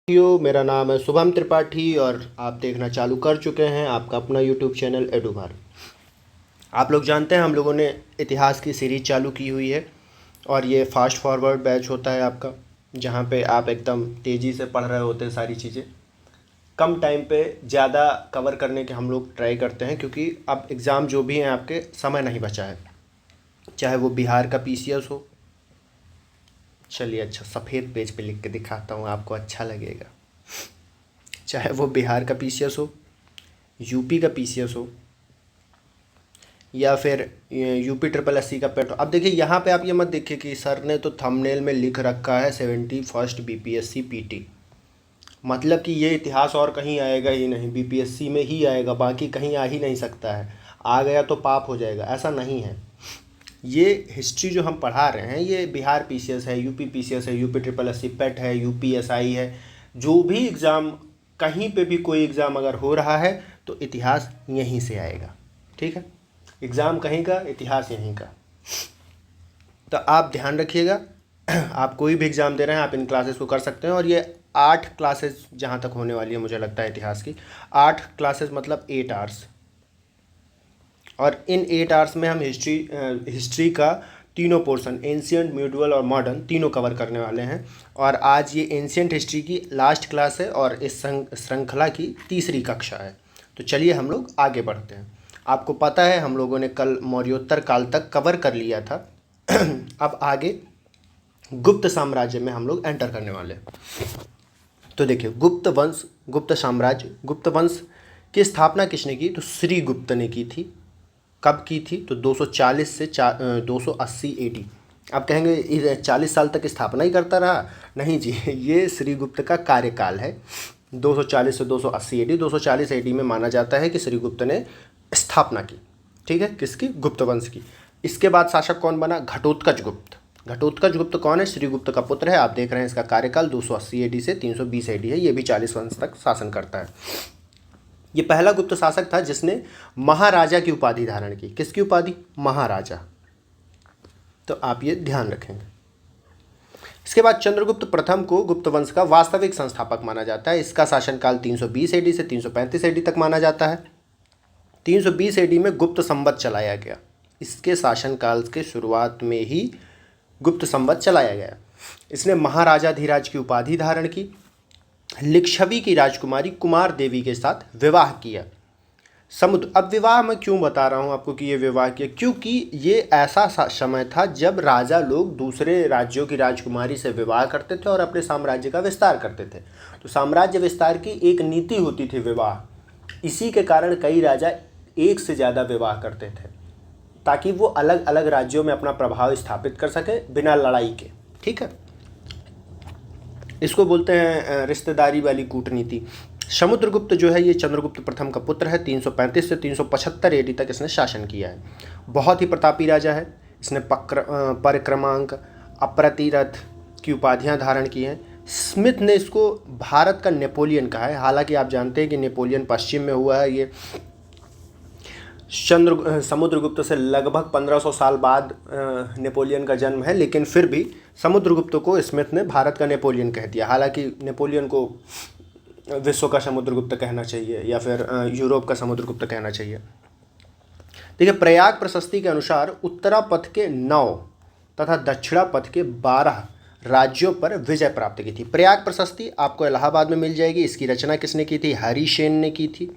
मेरा नाम है शुभम त्रिपाठी और आप देखना चालू कर चुके हैं आपका अपना यूट्यूब चैनल एडुभार। आप लोग जानते हैं हम लोगों ने इतिहास की सीरीज़ चालू की हुई है और ये फास्ट फॉरवर्ड बैच होता है आपका, जहाँ पे आप एकदम तेज़ी से पढ़ रहे होते हैं सारी चीज़ें। कम टाइम पे ज़्यादा कवर करने के हम लोग ट्राई करते हैं, क्योंकि अब एग्ज़ाम जो भी हैं आपके समय नहीं बचा है, चाहे वो बिहार का पीसीएस हो। चलिए अच्छा, सफ़ेद पेज पे लिख के दिखाता हूँ, आपको अच्छा लगेगा। चाहे वो बिहार का पीसीएस हो, यूपी का पीसीएस हो, या फिर यूपी ट्रिपल एससी का पेट हो। अब देखिए यहाँ पे आप ये मत देखिए कि सर ने तो थंबनेल में लिख रखा है 71st बीपीएससी पीटी, मतलब कि ये इतिहास और कहीं आएगा ही नहीं, बीपीएससी में ही आएगा, बाकी कहीं आ ही नहीं सकता है। आ गया तो पाप हो जाएगा, ऐसा नहीं है। ये हिस्ट्री जो हम पढ़ा रहे हैं ये बिहार पीसीएस है, यूपी पीसीएस है, यूपी ट्रिपल एससी पेट है, यूपी एसआई है, जो भी एग्ज़ाम, कहीं पे भी कोई एग्ज़ाम अगर हो रहा है तो इतिहास यहीं से आएगा। ठीक है, एग्ज़ाम कहीं का, इतिहास यहीं का। तो आप ध्यान रखिएगा, आप कोई भी एग्ज़ाम दे रहे हैं आप इन क्लासेस को कर सकते हैं। और ये 8 क्लासेस जहाँ तक होने वाली है मुझे लगता है इतिहास की, 8 क्लासेस मतलब 8 आवर्स। और इन 8 आवर्स में हम हिस्ट्री का तीनों पोर्शन, एंशियंट, मिडुअल और मॉडर्न, तीनों कवर करने वाले हैं। और आज ये एंशियंट हिस्ट्री की लास्ट क्लास है और इस श्रृंखला की तीसरी कक्षा है। तो चलिए हम लोग आगे बढ़ते हैं। आपको पता है हम लोगों ने कल मौर्योत्तर काल तक कवर कर लिया था। अब आगे गुप्त साम्राज्य में हम लोग एंटर करने वाले हैं। तो देखिए, गुप्त वंश, गुप्त साम्राज्य, गुप्त वंश की स्थापना किसने की? तो श्रीगुप्त ने की थी। कब की थी? तो 240 से 280 एडी। आप कहेंगे 40 साल तक स्थापना ही करता रहा? नहीं जी, ये श्रीगुप्त का कार्यकाल है, 240 से 280 एडी। 240 एडी में माना जाता है कि श्रीगुप्त ने स्थापना की। ठीक है, किसकी? गुप्त वंश की। इसके बाद शासक कौन बना? घटोत्कच गुप्त। घटोत्कच गुप्त कौन है? श्रीगुप्त का पुत्र है। आप देख रहे हैं इसका कार्यकाल 280 एडी से 320 एडी है। ये भी 40 वर्ष तक शासन करता है। ये पहला गुप्त शासक था जिसने महाराजा की उपाधि धारण की। किसकी उपाधि? महाराजा। तो आप ये ध्यान रखेंगे। इसके बाद चंद्रगुप्त प्रथम को गुप्त वंश का वास्तविक संस्थापक माना जाता है। इसका शासनकाल 320 एडी से 335 एडी तक माना जाता है। 320 एडी में गुप्त संवत चलाया गया। इसके शासनकाल के शुरुआत में ही गुप्त संवत चलाया गया। इसने महाराजाधिराज की उपाधि धारण की, लिच्छवी की राजकुमारी कुमार देवी के साथ विवाह किया। समुद्र, अब विवाह मैं क्यों बता रहा हूँ आपको कि ये विवाह किया? क्योंकि ये ऐसा समय था जब राजा लोग दूसरे राज्यों की राजकुमारी से विवाह करते थे और अपने साम्राज्य का विस्तार करते थे। तो साम्राज्य विस्तार की एक नीति होती थी विवाह। इसी के कारण कई राजा एक से ज़्यादा विवाह करते थे, ताकि वो अलग अलग राज्यों में अपना प्रभाव स्थापित कर सके बिना लड़ाई के। ठीक है, इसको बोलते हैं रिश्तेदारी वाली कूटनीति। समुद्रगुप्त जो है ये चंद्रगुप्त प्रथम का पुत्र है। 335 से 375 एडी तक इसने शासन किया है। बहुत ही प्रतापी राजा है। इसने परिक्रमांक, अप्रतिरथ की उपाधियां धारण की हैं। स्मिथ ने इसको भारत का नेपोलियन कहा है। हालांकि आप जानते हैं कि नेपोलियन पश्चिम में हुआ है। ये समुद्रगुप्त से लगभग 1500 साल बाद नेपोलियन का जन्म है, लेकिन फिर भी समुद्रगुप्त को स्मिथ ने भारत का नेपोलियन कह दिया। हालांकि नेपोलियन को विश्व का समुद्रगुप्त कहना चाहिए या फिर यूरोप का समुद्रगुप्त कहना चाहिए। देखिए, प्रयाग प्रशस्ति के अनुसार उत्तरा पथ के 9 तथा दक्षिणा पथ के 12 राज्यों पर विजय प्राप्त की थी। प्रयाग प्रशस्ति आपको इलाहाबाद में मिल जाएगी। इसकी रचना किसने की थी? हरिसेन ने की थी,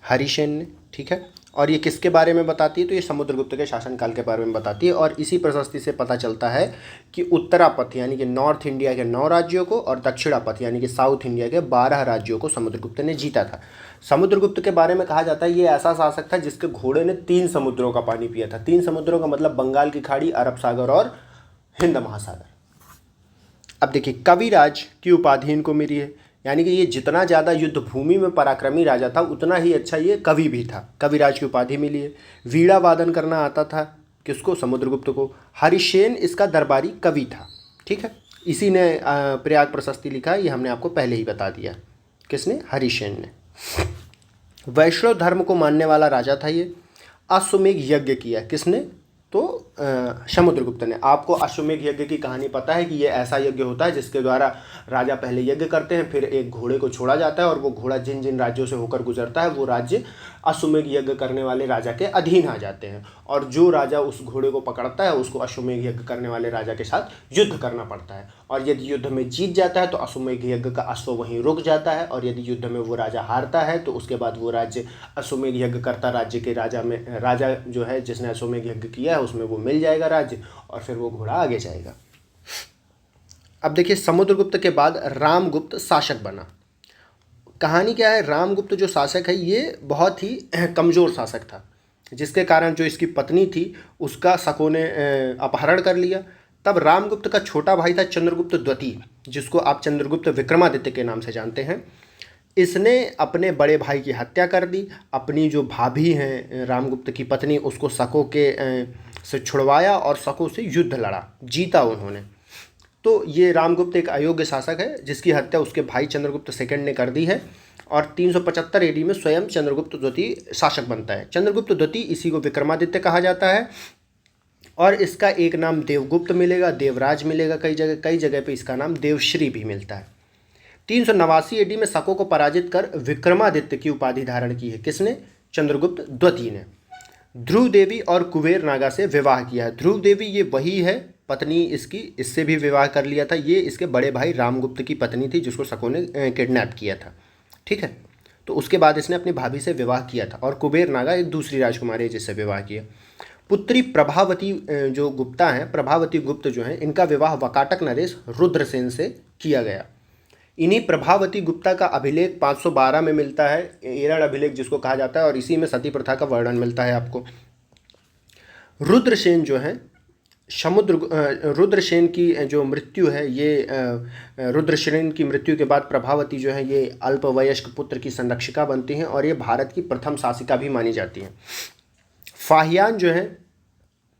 हरिसेन ने। ठीक है, और ये किसके बारे में बताती है? तो ये समुद्रगुप्त के शासनकाल के बारे में बताती है। और इसी प्रशस्ति से पता चलता है कि उत्तरापथ यानी कि नॉर्थ इंडिया के 9 राज्यों को और दक्षिणापथ यानी कि साउथ इंडिया के 12 राज्यों को समुद्रगुप्त ने जीता था। समुद्रगुप्त के बारे में कहा जाता है ये ऐसा शासक था जिसके घोड़े ने 3 समुद्रों का पानी पिया था। 3 समुद्रों का मतलब बंगाल की खाड़ी, अरब सागर और हिंद महासागर। अब देखिए, कविराज की उपाधि इनको मिली है, यानी कि ये जितना ज़्यादा युद्ध भूमि में पराक्रमी राजा था उतना ही अच्छा ये कवि भी था। कविराज की उपाधि मिली है। वीणा वादन करना आता था किसको? समुद्रगुप्त को। हरिसेन इसका दरबारी कवि था। ठीक है, इसी ने प्रयाग प्रशस्ति लिखा, ये हमने आपको पहले ही बता दिया। किसने? हरिसेन ने। वैष्णव धर्म को मानने वाला राजा था ये। अश्वमेध यज्ञ किया। किसने? तो समुद्रगुप्त ने। आपको अश्वमेध यज्ञ की कहानी पता है कि ये ऐसा यज्ञ होता है जिसके द्वारा राजा पहले यज्ञ करते हैं, फिर एक घोड़े को छोड़ा जाता है और वो घोड़ा जिन जिन राज्यों से होकर गुजरता है वो राज्य अश्वमेध यज्ञ करने वाले राजा के अधीन आ जाते हैं, और जो राजा उस घोड़े को पकड़ता है उसको अश्वमेध यज्ञ करने वाले राजा के साथ युद्ध करना पड़ता है, और यदि युद्ध में जीत जाता है तो अश्वमेध यज्ञ का अश्व वहीं रुक जाता है, और यदि युद्ध में वो राजा हारता है तो उसके बाद वो राज्य अश्वमेध यज्ञ करता राज्य के राजा जो है जिसने अश्वमेध यज्ञ किया है उसमें वो मिल जाएगा राज्य, और फिर वो घोड़ा आगे जाएगा। अब देखिए, समुद्रगुप्त के बाद रामगुप्त शासक बना। कहानी क्या है, रामगुप्त जो शासक है ये बहुत ही कमज़ोर शासक था, जिसके कारण जो इसकी पत्नी थी उसका शकों ने अपहरण कर लिया। तब रामगुप्त का छोटा भाई था चंद्रगुप्त द्वितीय, जिसको आप चंद्रगुप्त विक्रमादित्य के नाम से जानते हैं। इसने अपने बड़े भाई की हत्या कर दी। अपनी जो भाभी हैं रामगुप्त की पत्नी, उसको शकों के से छुड़वाया और शकों से युद्ध लड़ा, जीता उन्होंने। तो ये रामगुप्त एक अयोग्य शासक है जिसकी हत्या उसके भाई चंद्रगुप्त सेकंड ने कर दी है, और 375 AD में स्वयं चंद्रगुप्त द्वितीय शासक बनता है। चंद्रगुप्त द्वितीय, इसी को विक्रमादित्य कहा जाता है, और इसका एक नाम देवगुप्त मिलेगा, देवराज मिलेगा, कई जगह पे इसका नाम देवश्री भी मिलता है। 389 AD में शकों को पराजित कर विक्रमादित्य की उपाधि धारण की है। किसने? चंद्रगुप्त द्वितीय ने। ध्रुव देवी और कुबेर नागा से विवाह किया है। ध्रुव देवी ये वही है पत्नी इसकी, इससे भी विवाह कर लिया था। ये इसके बड़े भाई रामगुप्त की पत्नी थी जिसको शकों ने किडनैप किया था। ठीक है, तो उसके बाद इसने अपनी भाभी से विवाह किया था, और कुबेर नागा एक दूसरी राजकुमारी जिससे विवाह किया। पुत्री प्रभावती जो गुप्ता हैं, प्रभावती गुप्त जो हैं, इनका विवाह वकाटक नरेश रुद्रसेन से किया गया। इन्हीं प्रभावती गुप्ता का अभिलेख 512 में मिलता है, एरड़ अभिलेख जिसको कहा जाता है, और इसी में सती प्रथा का वर्णन मिलता है आपको। रुद्रसेन जो है रुद्रसेन की जो मृत्यु है, ये रुद्रसेन की मृत्यु के बाद प्रभावती जो है ये अल्पवयस्क पुत्र की संरक्षिका बनती हैं, और ये भारत की प्रथम शासिका भी मानी जाती हैं। फाहियान जो है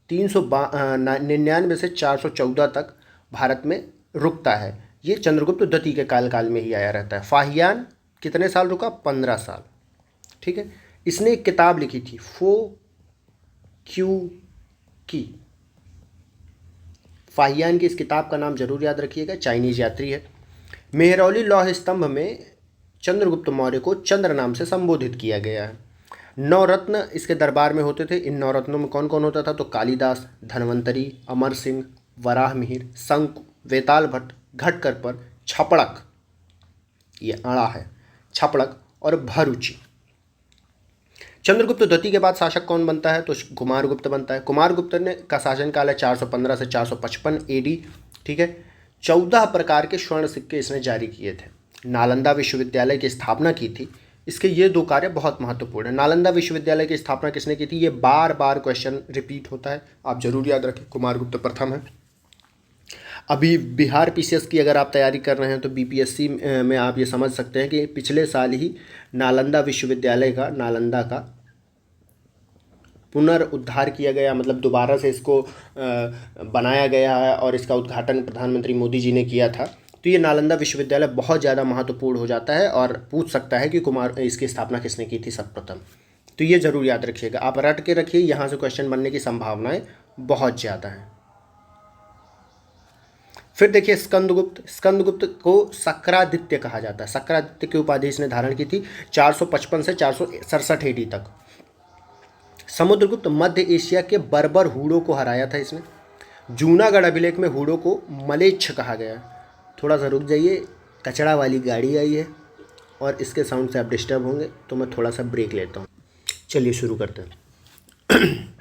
399 से 414 तक भारत में रुकता है। ये चंद्रगुप्त द्वितीय के काल में ही आया रहता है। फाहियान कितने साल रुका? 15 साल। ठीक है, इसने एक किताब लिखी थी, फो क्यू की। फाहियान की इस किताब का नाम जरूर याद रखिएगा, चाइनीज यात्री है। मेहरौली लौह स्तंभ में चंद्रगुप्त मौर्य को चंद्र नाम से संबोधित किया गया है। 9 रत्न इसके दरबार में होते थे। इन 9 रत्नों में कौन कौन होता था? तो कालिदास, धन्वंतरी, अमर सिंह, वराह मिहिर, शंकु, वेताल भट्ट, घटकर पर, छपड़क, ये अड़ा है, छपड़क, और भरुचि। चंद्रगुप्त द्वितीय के बाद शासक कौन बनता है? तो कुमारगुप्त बनता है। कुमारगुप्त ने का शासनकाल है 415 से 455 AD। ठीक है, 14 प्रकार के स्वर्ण सिक्के इसने जारी किए थे। नालंदा विश्वविद्यालय की स्थापना की थी। इसके ये 2 कार्य बहुत महत्वपूर्ण है। नालंदा विश्वविद्यालय की स्थापना किसने की थी? ये बार बार क्वेश्चन रिपीट होता है, आप जरूर याद रखें। कुमारगुप्त प्रथम है। अभी बिहार PCS की अगर आप तैयारी कर रहे हैं तो BPSC में आप ये समझ सकते हैं कि पिछले साल ही नालंदा विश्वविद्यालय का, नालंदा का पुनरुद्धार किया गया, मतलब दोबारा से इसको बनाया गया है, और इसका उद्घाटन प्रधानमंत्री मोदी जी ने किया था। तो ये नालंदा विश्वविद्यालय बहुत ज़्यादा महत्वपूर्ण हो जाता है, और पूछ सकता है कि इसकी स्थापना किसने की थी सर्वप्रथम। तो ये जरूर याद रखिएगा, आप रट के रखिए, यहाँ से क्वेश्चन बनने की संभावनाएं बहुत ज़्यादा हैं। फिर देखिए स्कंदगुप्त। स्कंदगुप्त को सक्रादित्य कहा जाता है। सक्रादित्य की उपाधि इसने धारण की थी 455 से 467 AD तक। समुद्रगुप्त मध्य एशिया के बर्बर हूणों को हराया था इसने। जूनागढ़ अभिलेख में हूणों को मलेच्छ कहा गया। थोड़ा सा रुक जाइए, कचरा वाली गाड़ी आई है और इसके साउंड से आप डिस्टर्ब होंगे, तो मैं थोड़ा सा ब्रेक लेता हूँ। चलिए शुरू करते हैं।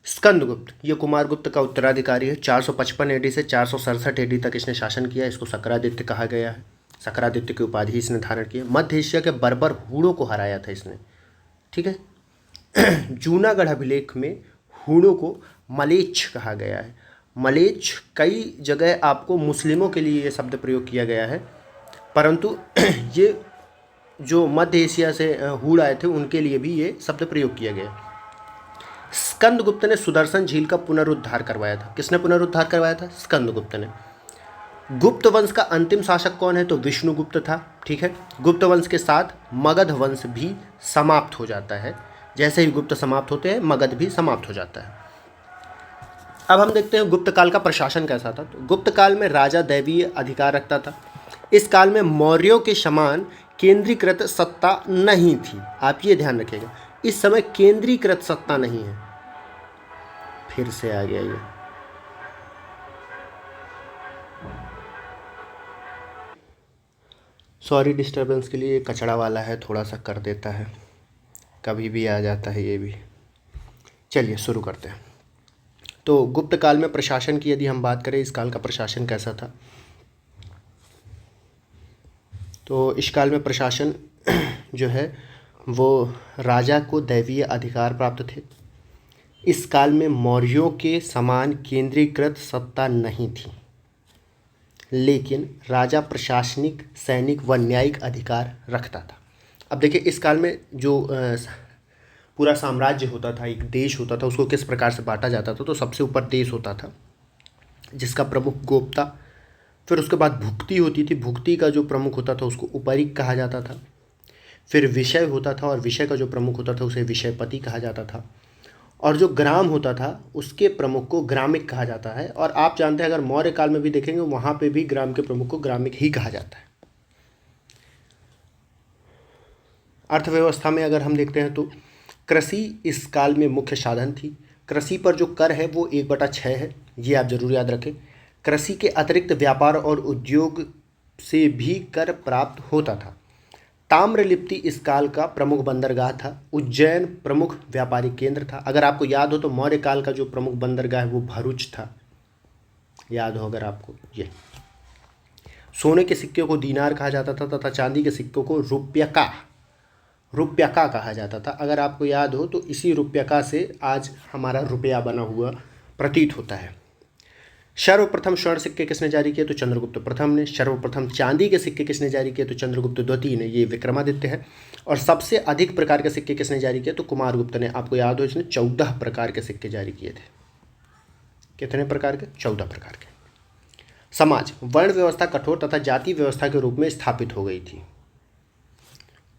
स्कंदगुप्त ये कुमारगुप्त का उत्तराधिकारी है। 455 AD से 467 AD तक इसने शासन किया। इसको सक्रादित्य कहा गया है। सक्रादित्य की उपाधि इसने धारण की है। मध्य एशिया के बर्बर हूणों को हराया था इसने। ठीक है। जूनागढ़ अभिलेख में हूणों को मलेच्छ कहा गया है। मलेच्छ कई जगह आपको मुस्लिमों के लिए ये शब्द प्रयोग किया गया है, परंतु ये जो मध्य एशिया से हूण आए थे उनके लिए भी ये शब्द प्रयोग किया गया। स्कंदगुप्त ने सुदर्शन झील का पुनरुद्धार करवाया था। किसने पुनरुद्धार करवाया था? स्कंदगुप्त ने। गुप्त वंश का अंतिम शासक कौन है? तो विष्णुगुप्त था। ठीक है, गुप्त वंश के साथ मगध वंश भी समाप्त हो जाता है। जैसे ही गुप्त समाप्त होते हैं मगध भी समाप्त हो जाता है। अब हम देखते हैं गुप्त काल का प्रशासन कैसा था। तो गुप्त काल में राजा दैवीय अधिकार रखता था। इस काल में मौर्यों के समान केंद्रीकृत सत्ता नहीं थी। आप ये ध्यान रखिएगा, इस समय केंद्रीकृत सत्ता नहीं है। फिर से आ गया ये, सॉरी डिस्टरबेंस के लिए। कचरा वाला है, थोड़ा सा कर देता है, कभी भी आ जाता है ये भी। चलिए शुरू करते हैं। तो गुप्त काल में प्रशासन की यदि हम बात करें, इस काल का प्रशासन कैसा था। तो इस काल में प्रशासन जो है वो राजा को दैवीय अधिकार प्राप्त थे। इस काल में मौर्यों के समान केंद्रीकृत सत्ता नहीं थी, लेकिन राजा प्रशासनिक, सैनिक व न्यायिक अधिकार रखता था। अब देखिए, इस काल में जो पूरा साम्राज्य होता था, एक देश होता था, उसको किस प्रकार से बांटा जाता था। तो सबसे ऊपर देश होता था जिसका प्रमुख गोप था। फिर उसके बाद भुक्ति होती थी, भुक्ति का जो प्रमुख होता था उसको उपरिक कहा जाता था। फिर विषय होता था और विषय का जो प्रमुख होता था उसे विषयपति कहा जाता था। और जो ग्राम होता था उसके प्रमुख को ग्रामिक कहा जाता है। और आप जानते हैं, अगर मौर्य काल में भी देखेंगे वहाँ पे भी ग्राम के प्रमुख को ग्रामिक ही कहा जाता है। अर्थव्यवस्था में अगर हम देखते हैं तो कृषि इस काल में मुख्य साधन थी। कृषि पर जो कर है वो 1/6 है, ये आप जरूर याद रखें। कृषि के अतिरिक्त व्यापार और उद्योग से भी कर प्राप्त होता था। ताम्रलिप्ति इस काल का प्रमुख बंदरगाह था। उज्जैन प्रमुख व्यापारिक केंद्र था। अगर आपको याद हो तो मौर्य काल का जो प्रमुख बंदरगाह है वो भरूच था, याद हो अगर आपको। ये सोने के सिक्के को दीनार कहा जाता था तथा चांदी के सिक्कों को रुपयका कहा जाता था। अगर आपको याद हो तो इसी रुपयका से आज हमारा रुपया बना हुआ प्रतीत होता है। सर्वप्रथम स्वर्ण सिक्के किसने जारी किए, तो चंद्रगुप्त प्रथम ने। सर्वप्रथम चांदी के सिक्के किसने जारी किए, तो चंद्रगुप्त द्वितीय ने, ये विक्रमादित्य है। और सबसे अधिक प्रकार के सिक्के किसने जारी किए, तो कुमारगुप्त ने। आपको याद हो इसने 14 प्रकार के सिक्के जारी किए थे। कितने प्रकार के, 14 प्रकार के। समाज, वर्ण व्यवस्था कठोर तथा जाति व्यवस्था के रूप में स्थापित हो गई थी।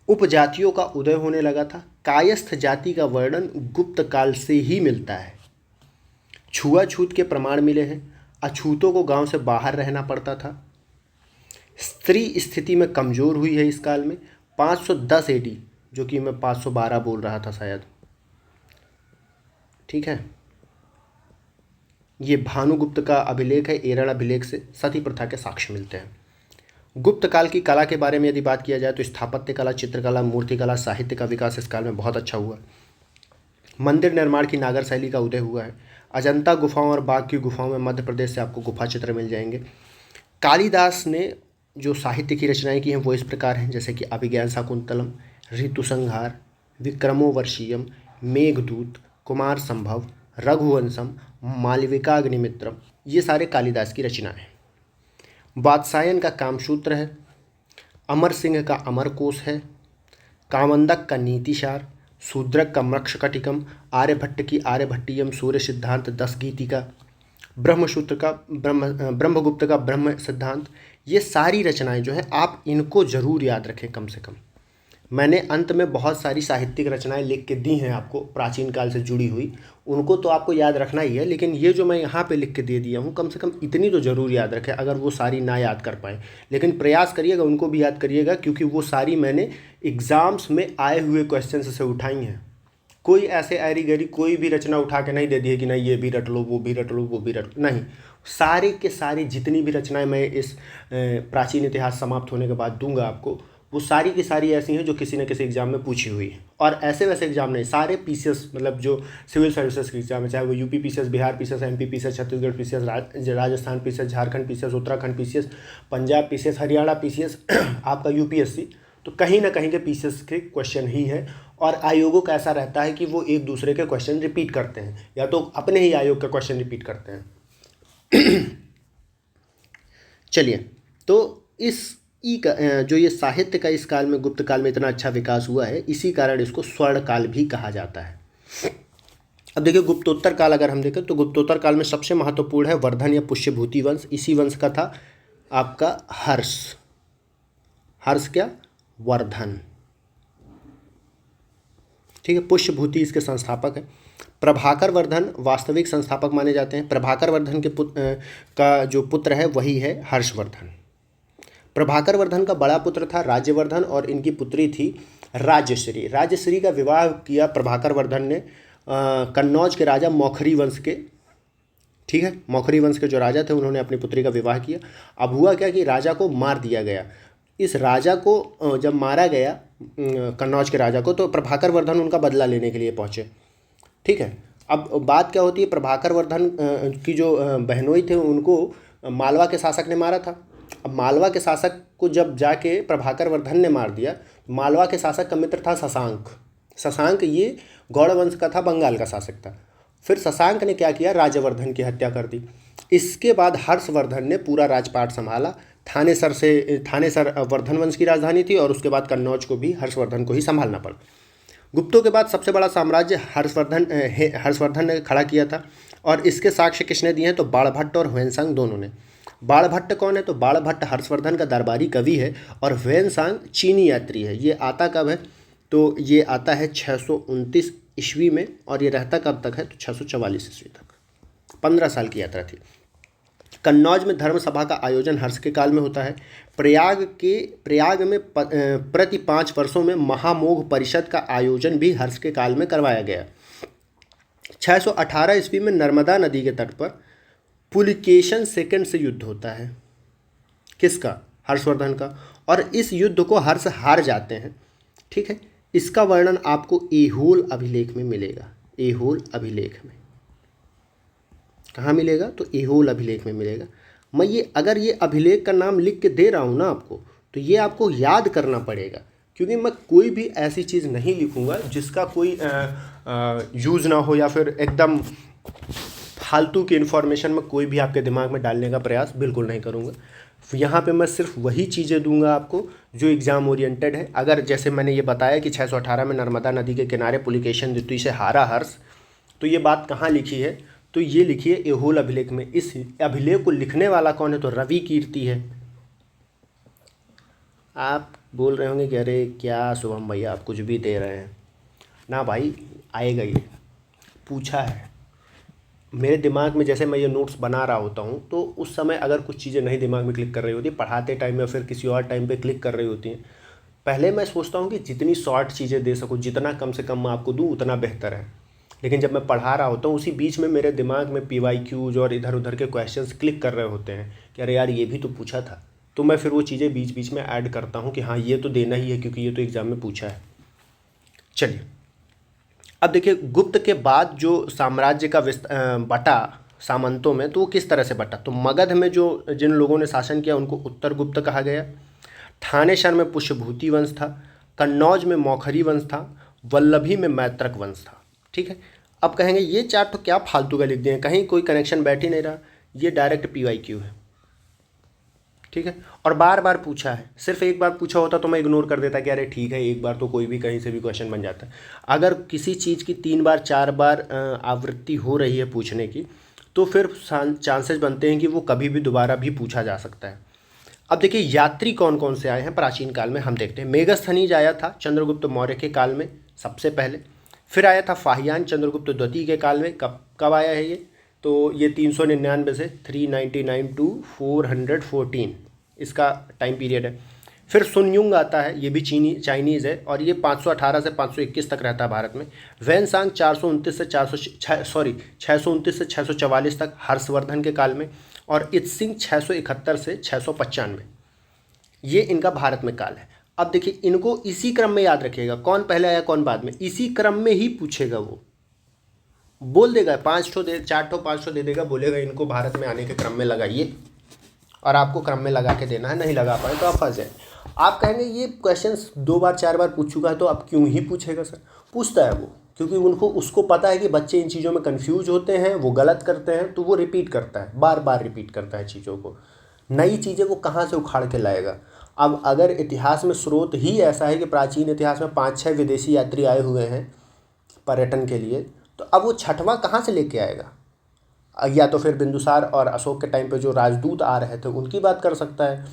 उपजातियों का उदय होने लगा था। कायस्थ जाति का वर्णन गुप्त काल से ही मिलता है। छुआछूत के प्रमाण मिले हैं। अछूतों को गांव से बाहर रहना पड़ता था। स्त्री स्थिति में कमजोर हुई है इस काल में। 510 एडी, जो कि मैं 512 बोल रहा था शायद, ठीक है। ये भानुगुप्त का अभिलेख है, एरण अभिलेख से सती प्रथा के साक्ष्य मिलते हैं। गुप्त काल की कला के बारे में यदि बात किया जाए तो स्थापत्य कला, चित्रकला, मूर्तिकला, साहित्य का विकास इस काल में बहुत अच्छा हुआ। मंदिर निर्माण की नागर शैली का उदय हुआ है। अजंता गुफाओं और बाघ की गुफाओं में मध्य प्रदेश से आपको गुफा चित्र मिल जाएंगे। कालिदास ने जो साहित्य की रचनाएं की हैं वो इस प्रकार हैं, जैसे कि अभिज्ञान शाकुंतलम, ऋतुसंहार, विक्रमोर्वशीयम, मेघदूत, कुमार संभव, रघुवंशम, मालविकाग्निमित्रम, ये सारे कालिदास की रचनाएं हैं। वात्सायन का कामसूत्र है। अमर सिंह का अमरकोश है। कामंदक का नीतिसार, शूद्रक का मृक्षकटिकम, आर्यभट्ट की आर्यभट्टियम, सूर्य सिद्धांत 10 गीतिका, ब्रह्मसूत्र का ब्रह्मगुप्त का ब्रह्म सिद्धांत, ये सारी रचनाएं जो हैं आप इनको जरूर याद रखें कम से कम। मैंने अंत में बहुत सारी साहित्यिक रचनाएं लिख के दी हैं आपको, प्राचीन काल से जुड़ी हुई, उनको तो आपको याद रखना ही है, लेकिन ये जो मैं यहाँ पे लिख के दे दिया हूँ कम से कम इतनी तो ज़रूर याद रखें, अगर वो सारी ना याद कर पाए। लेकिन प्रयास करिएगा उनको भी याद करिएगा, क्योंकि वो सारी मैंने एग्ज़ाम्स में आए हुए क्वेश्चन से उठाई हैं। कोई ऐसे ऐरी गैरी कोई भी रचना उठा के नहीं दे दी है कि नहीं ये भी रट लो, वो भी रट लो, वो भी रट लो, नहीं। सारे के सारे जितनी भी रचनाएं मैं इस प्राचीन इतिहास समाप्त होने के बाद दूंगा आपको, वो सारी की सारी ऐसी हैं जो किसी न किसी एग्जाम में पूछी हुई है। और ऐसे वैसे एग्जाम नहीं, सारे पीसीएस, मतलब जो सिविल सर्विसेज के एग्जाम है, चाहे वो UP PCS, Bihar PCS, MP PCS, Chhattisgarh PCS, Rajasthan PCS, Jharkhand PCS, Uttarakhand PCS, Punjab PCS, Haryana PCS, आपका यूपीएससी, तो कहीं ना कहीं के पीसीएस के क्वेश्चन ही है। और आयोगों का ऐसा रहता है कि वो एक दूसरे के क्वेश्चन रिपीट करते हैं, या तो अपने ही आयोग का क्वेश्चन रिपीट करते हैं। चलिए, तो जो ये साहित्य का इस काल में, गुप्त काल में इतना अच्छा विकास हुआ है, इसी कारण इसको स्वर्ण काल भी कहा जाता है। अब देखिए, गुप्तोत्तर काल अगर हम देखें तो गुप्तोत्तर काल में सबसे महत्वपूर्ण है वर्धन या पुष्यभूति वंश। इसी वंश का था आपका हर्ष। हर्ष क्या, वर्धन, ठीक है। पुष्यभूति इसके संस्थापक है। प्रभाकर वर्धन वास्तविक संस्थापक माने जाते हैं। प्रभाकर वर्धन के का जो पुत्र है वही है हर्षवर्धन। प्रभाकर वर्धन का बड़ा पुत्र था राज्यवर्धन और इनकी पुत्री थी राजश्री। राजश्री का विवाह किया प्रभाकर वर्धन ने कन्नौज के राजा मौखरी वंश के, ठीक है, मौखरी वंश के जो राजा थे उन्होंने अपनी पुत्री का विवाह किया। अब हुआ क्या कि राजा को मार दिया गया। इस राजा को जब मारा गया कन्नौज के राजा को, तो प्रभाकर वर्धन उनका बदला लेने के लिए पहुँचे, ठीक है। अब बात क्या होती है, प्रभाकर वर्धन की जो बहनोई थे उनको मालवा के शासक ने मारा था। अब मालवा के शासक को जब जाके प्रभाकर वर्धन ने मार दिया, मालवा के शासक का मित्र था शशांक। शशांक ये गौड़ वंश का था, बंगाल का शासक था। फिर शशांक ने क्या किया, राज्यवर्धन की हत्या कर दी। इसके बाद हर्षवर्धन ने पूरा राजपाट संभाला। थानेसर वर्धन वंश की राजधानी थी और उसके बाद कन्नौज को भी हर्षवर्धन को ही संभालना पड़ा। गुप्तों के बाद सबसे बड़ा साम्राज्य हर्षवर्धन ने खड़ा किया था और इसके साक्ष्य किसने दिए हैं, तो बाणभट्ट और ह्वेनसांग दोनों ने। बाणभट्ट कौन है, तो बाणभट्ट हर्षवर्धन का दरबारी कवि है और ह्वेनसांग चीनी यात्री है। ये आता कब है, तो ये आता है 629 ईस्वी में और ये रहता कब तक है, तो 644 ईस्वी तक। 15 साल की यात्रा थी। कन्नौज में धर्म सभा का आयोजन हर्ष के काल में होता है। प्रयाग में प्रति 5 वर्षों में महामोघ परिषद का आयोजन भी हर्ष के काल में करवाया गया। 618 ईस्वी में नर्मदा नदी के तट पर पुलिकेशन सेकंड से युद्ध होता है। किसका, हर्षवर्धन का। और इस युद्ध को हर्ष हार जाते हैं, ठीक है। इसका वर्णन आपको ऐहोल अभिलेख में मिलेगा। ऐहोल अभिलेख में कहाँ मिलेगा, तो ऐहोल अभिलेख में मिलेगा। मैं अगर ये अभिलेख का नाम लिख के दे रहा हूँ ना आपको, तो ये आपको याद करना पड़ेगा, क्योंकि मैं कोई भी ऐसी चीज़ नहीं लिखूँगा जिसका कोई यूज़ ना हो या फिर एकदम फालतू की इन्फॉर्मेशन में कोई भी आपके दिमाग में डालने का प्रयास बिल्कुल नहीं करूँगा। यहाँ पे मैं सिर्फ वही चीज़ें दूंगा आपको जो एग्ज़ाम ओरिएंटेड है। अगर जैसे मैंने ये बताया कि 618 में नर्मदा नदी के किनारे पुलिकेशन द्वितीय से हारा हर्ष, तो ये बात कहाँ लिखी है, तो ये लिखी है ऐहोल अभिलेख में। इस अभिलेख को लिखने वाला कौन है, तो रवि कीर्ति है। आप बोल रहे होंगे कि अरे क्या शुभम भैया आप कुछ भी दे रहे हैं ना, भाई आएगा, ये पूछा है मेरे दिमाग में। जैसे मैं ये नोट्स बना रहा होता हूँ तो उस समय अगर कुछ चीज़ें नहीं दिमाग में क्लिक कर रही होती, पढ़ाते टाइम या फिर किसी और टाइम पे क्लिक कर रही होती हैं, पहले मैं सोचता हूँ कि जितनी शॉर्ट चीज़ें दे सकूँ, जितना कम से कम मैं आपको दूँ उतना बेहतर है। लेकिन जब मैं पढ़ा रहा होता हूँ उसी बीच में मेरे दिमाग में PYQs और इधर उधर के क्वेश्चंस क्लिक कर रहे होते हैं कि अरे यार ये भी तो पूछा था, तो मैं फिर वो चीज़ें बीच बीच में ऐड करता हूँ कि हाँ ये तो देना ही है क्योंकि ये तो एग्ज़ाम में पूछा है। चलिए अब देखिए, गुप्त के बाद जो साम्राज्य का बटा सामंतों में, तो वो किस तरह से बटा, तो मगध में जिन लोगों ने शासन किया उनको उत्तर गुप्त कहा गया। थानेसर में पुष्यभूति वंश था, कन्नौज में मौखरी वंश था, वल्लभी में मैत्रक वंश था, ठीक है। अब कहेंगे ये चार तो क्या फालतू का लिख दिए, कहीं कोई कनेक्शन बैठ ही नहीं रहा, ये डायरेक्ट PYQ है, ठीक है। और बार बार पूछा है, सिर्फ एक बार पूछा होता तो मैं इग्नोर कर देता कि अरे ठीक है एक बार तो कोई भी कहीं से भी क्वेश्चन बन जाता है। अगर किसी चीज़ की 3 बार 4 बार आवृत्ति हो रही है पूछने की, तो फिर चांसेस बनते हैं कि वो कभी भी दोबारा भी पूछा जा सकता है। अब देखिए यात्री कौन कौन से आए हैं प्राचीन काल में, हम देखते हैं। मेगस्थनीज आया था चंद्रगुप्त मौर्य के काल में सबसे पहले, फिर आया था फाहियान चंद्रगुप्त द्वितीय के काल में। कब आया है ये, तो ये 399 से 399 टू 414 इसका टाइम पीरियड है। फिर सुनयुंग आता है, ये भी चाइनीज़ है और ये 518 से 521 तक रहता है भारत में। वैनसांग 629 से 644 तक हर्षवर्धन के काल में, और इत्सिंग 671 से 695, ये इनका भारत में काल है। अब देखिए इनको इसी क्रम में याद रखिएगा, कौन पहले आया कौन बाद में, इसी क्रम में ही पूछेगा। वो बोल देगा 4 ठो 5 ठो दे देगा, बोलेगा इनको भारत में आने के क्रम में लगाइए, और आपको क्रम में लगा के देना है। नहीं लगा पाए तो आप फंस जाए। आप कहेंगे ये क्वेश्चंस 2 बार 4 बार पूछ चुका है तो अब क्यों ही पूछेगा सर, पूछता है वो क्योंकि उसको पता है कि बच्चे इन चीज़ों में कंफ्यूज होते हैं, वो गलत करते हैं, तो वो रिपीट करता है, बार बार रिपीट करता है चीज़ों को। नई चीज़ें वो कहाँ से उखाड़ के लाएगा। अब अगर इतिहास में स्रोत ही ऐसा है कि प्राचीन इतिहास में 5-6 विदेशी यात्री आए हुए हैं पर्यटन के लिए, तो अब वो 6वां कहाँ से लेके आएगा। या तो फिर बिंदुसार और अशोक के टाइम पे जो राजदूत आ रहे थे उनकी बात कर सकता है,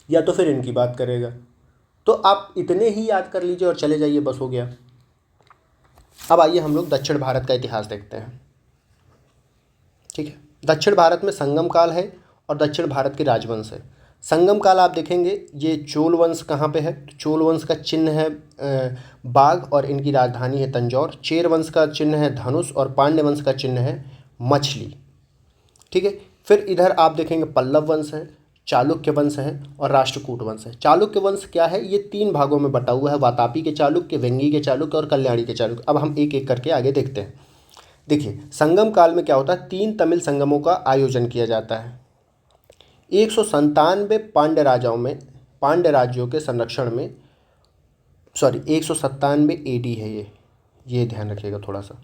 या तो फिर इनकी बात करेगा। तो आप इतने ही याद कर लीजिए और चले जाइए, बस हो गया। अब आइए हम लोग दक्षिण भारत का इतिहास देखते हैं। ठीक है, दक्षिण भारत में संगम काल है और दक्षिण भारत के राजवंश है। संगम काल आप देखेंगे, ये चोल वंश कहाँ पे है, तो चोल वंश का चिन्ह है बाघ और इनकी राजधानी है तंजौर। चेर वंश का चिन्ह है धनुष और पांड्य वंश का चिन्ह है मछली। ठीक है, फिर इधर आप देखेंगे पल्लव वंश है, चालुक्य वंश है और राष्ट्रकूट वंश है। चालुक्य वंश क्या है, ये 3 भागों में बटा हुआ है, वातापी के चालुक्य, वेंगी के चालुक्य और कल्याणी के चालुक्य। अब हम एक एक करके आगे देखते हैं। देखिए, संगम काल में क्या होता है, 3 तमिल संगमों का आयोजन किया जाता है। 197 पांड्य राजाओं में, पांड्य राज्यों के संरक्षण में, 197 AD है ये ध्यान रखिएगा थोड़ा सा।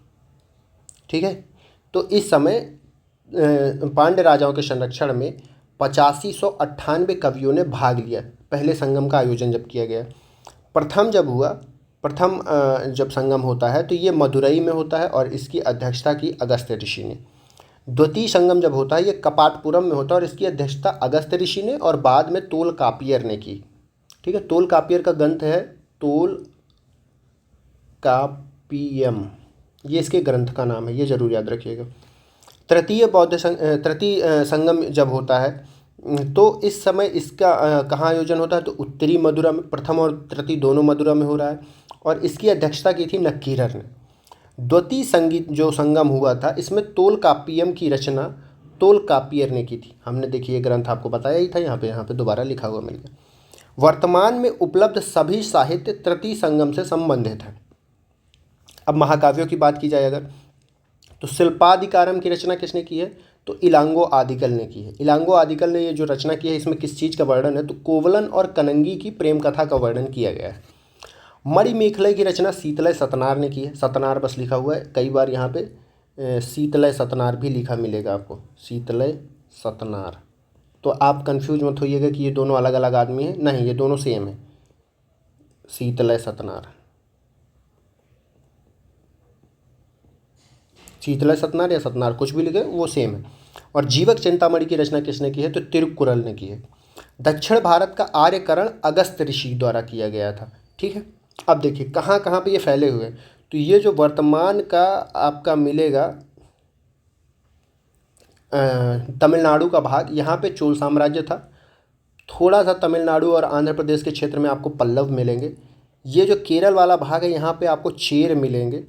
ठीक है, तो इस समय पांड्य राजाओं के संरक्षण में 8598 कवियों ने भाग लिया पहले संगम का आयोजन जब किया गया। प्रथम जब संगम होता है तो ये मदुरई में होता है और इसकी अध्यक्षता की अगस्त्य ऋषि ने। द्वितीय संगम जब होता है ये कपाटपुरम में होता है और इसकी अध्यक्षता अगस्त्य ऋषि ने और बाद में तोलकापियर ने की। ठीक है, तोलकापियर का ग्रंथ है तोलकापियम, ये इसके ग्रंथ का नाम है, ये जरूर याद रखिएगा। तृतीय संगम जब होता है तो इस समय इसका कहाँ आयोजन होता है, तो उत्तरी मदुरा में, प्रथम और तृतीय दोनों मदुरा में हो रहा है और इसकी अध्यक्षता की थी नक्कीरर ने। द्वितीय संगीत जो संगम हुआ था इसमें तोलकापियम की रचना तोलकापियर ने की थी। हमने देखिए ग्रंथ आपको बताया ही था, यहाँ पे दोबारा लिखा हुआ मिल गया। वर्तमान में उपलब्ध सभी साहित्य तृतीय संगम से संबंधित है। अब महाकाव्यों की बात की जाए अगर, तो शिल्पाधिकारम की रचना किसने की है, तो इलांगो आदिकल ने की है। इलांगो आदिकल ने ये जो रचना की है इसमें किस चीज़ का वर्णन है, तो कोवलन और कनंगी की प्रेम कथा का वर्णन किया गया है। मणिमेखलय की रचना शीतलय सतनार ने की है। सतनार बस लिखा हुआ है, कई बार यहाँ पे शीतलय सतनार भी लिखा मिलेगा आपको, शीतलय सतनार। तो आप कंफ्यूज मत होइएगा कि ये दोनों अलग अलग आदमी हैं, नहीं, ये दोनों सेम है, शीतलय सतनार। शीतलय सतनार या सतनार कुछ भी लिखे वो सेम है। और जीवक चिंतामणि की रचना किसने की है, तो तिरुक्कुरल ने की है। दक्षिण भारत का आर्यकरण अगस्त्य ऋषि द्वारा किया गया था। ठीक है, अब देखिए कहाँ कहाँ पे ये फैले हुए हैं, तो ये जो वर्तमान का आपका मिलेगा तमिलनाडु का भाग, यहाँ पे चोल साम्राज्य था। थोड़ा सा तमिलनाडु और आंध्र प्रदेश के क्षेत्र में आपको पल्लव मिलेंगे। ये जो केरल वाला भाग है यहाँ पे आपको चेर मिलेंगे।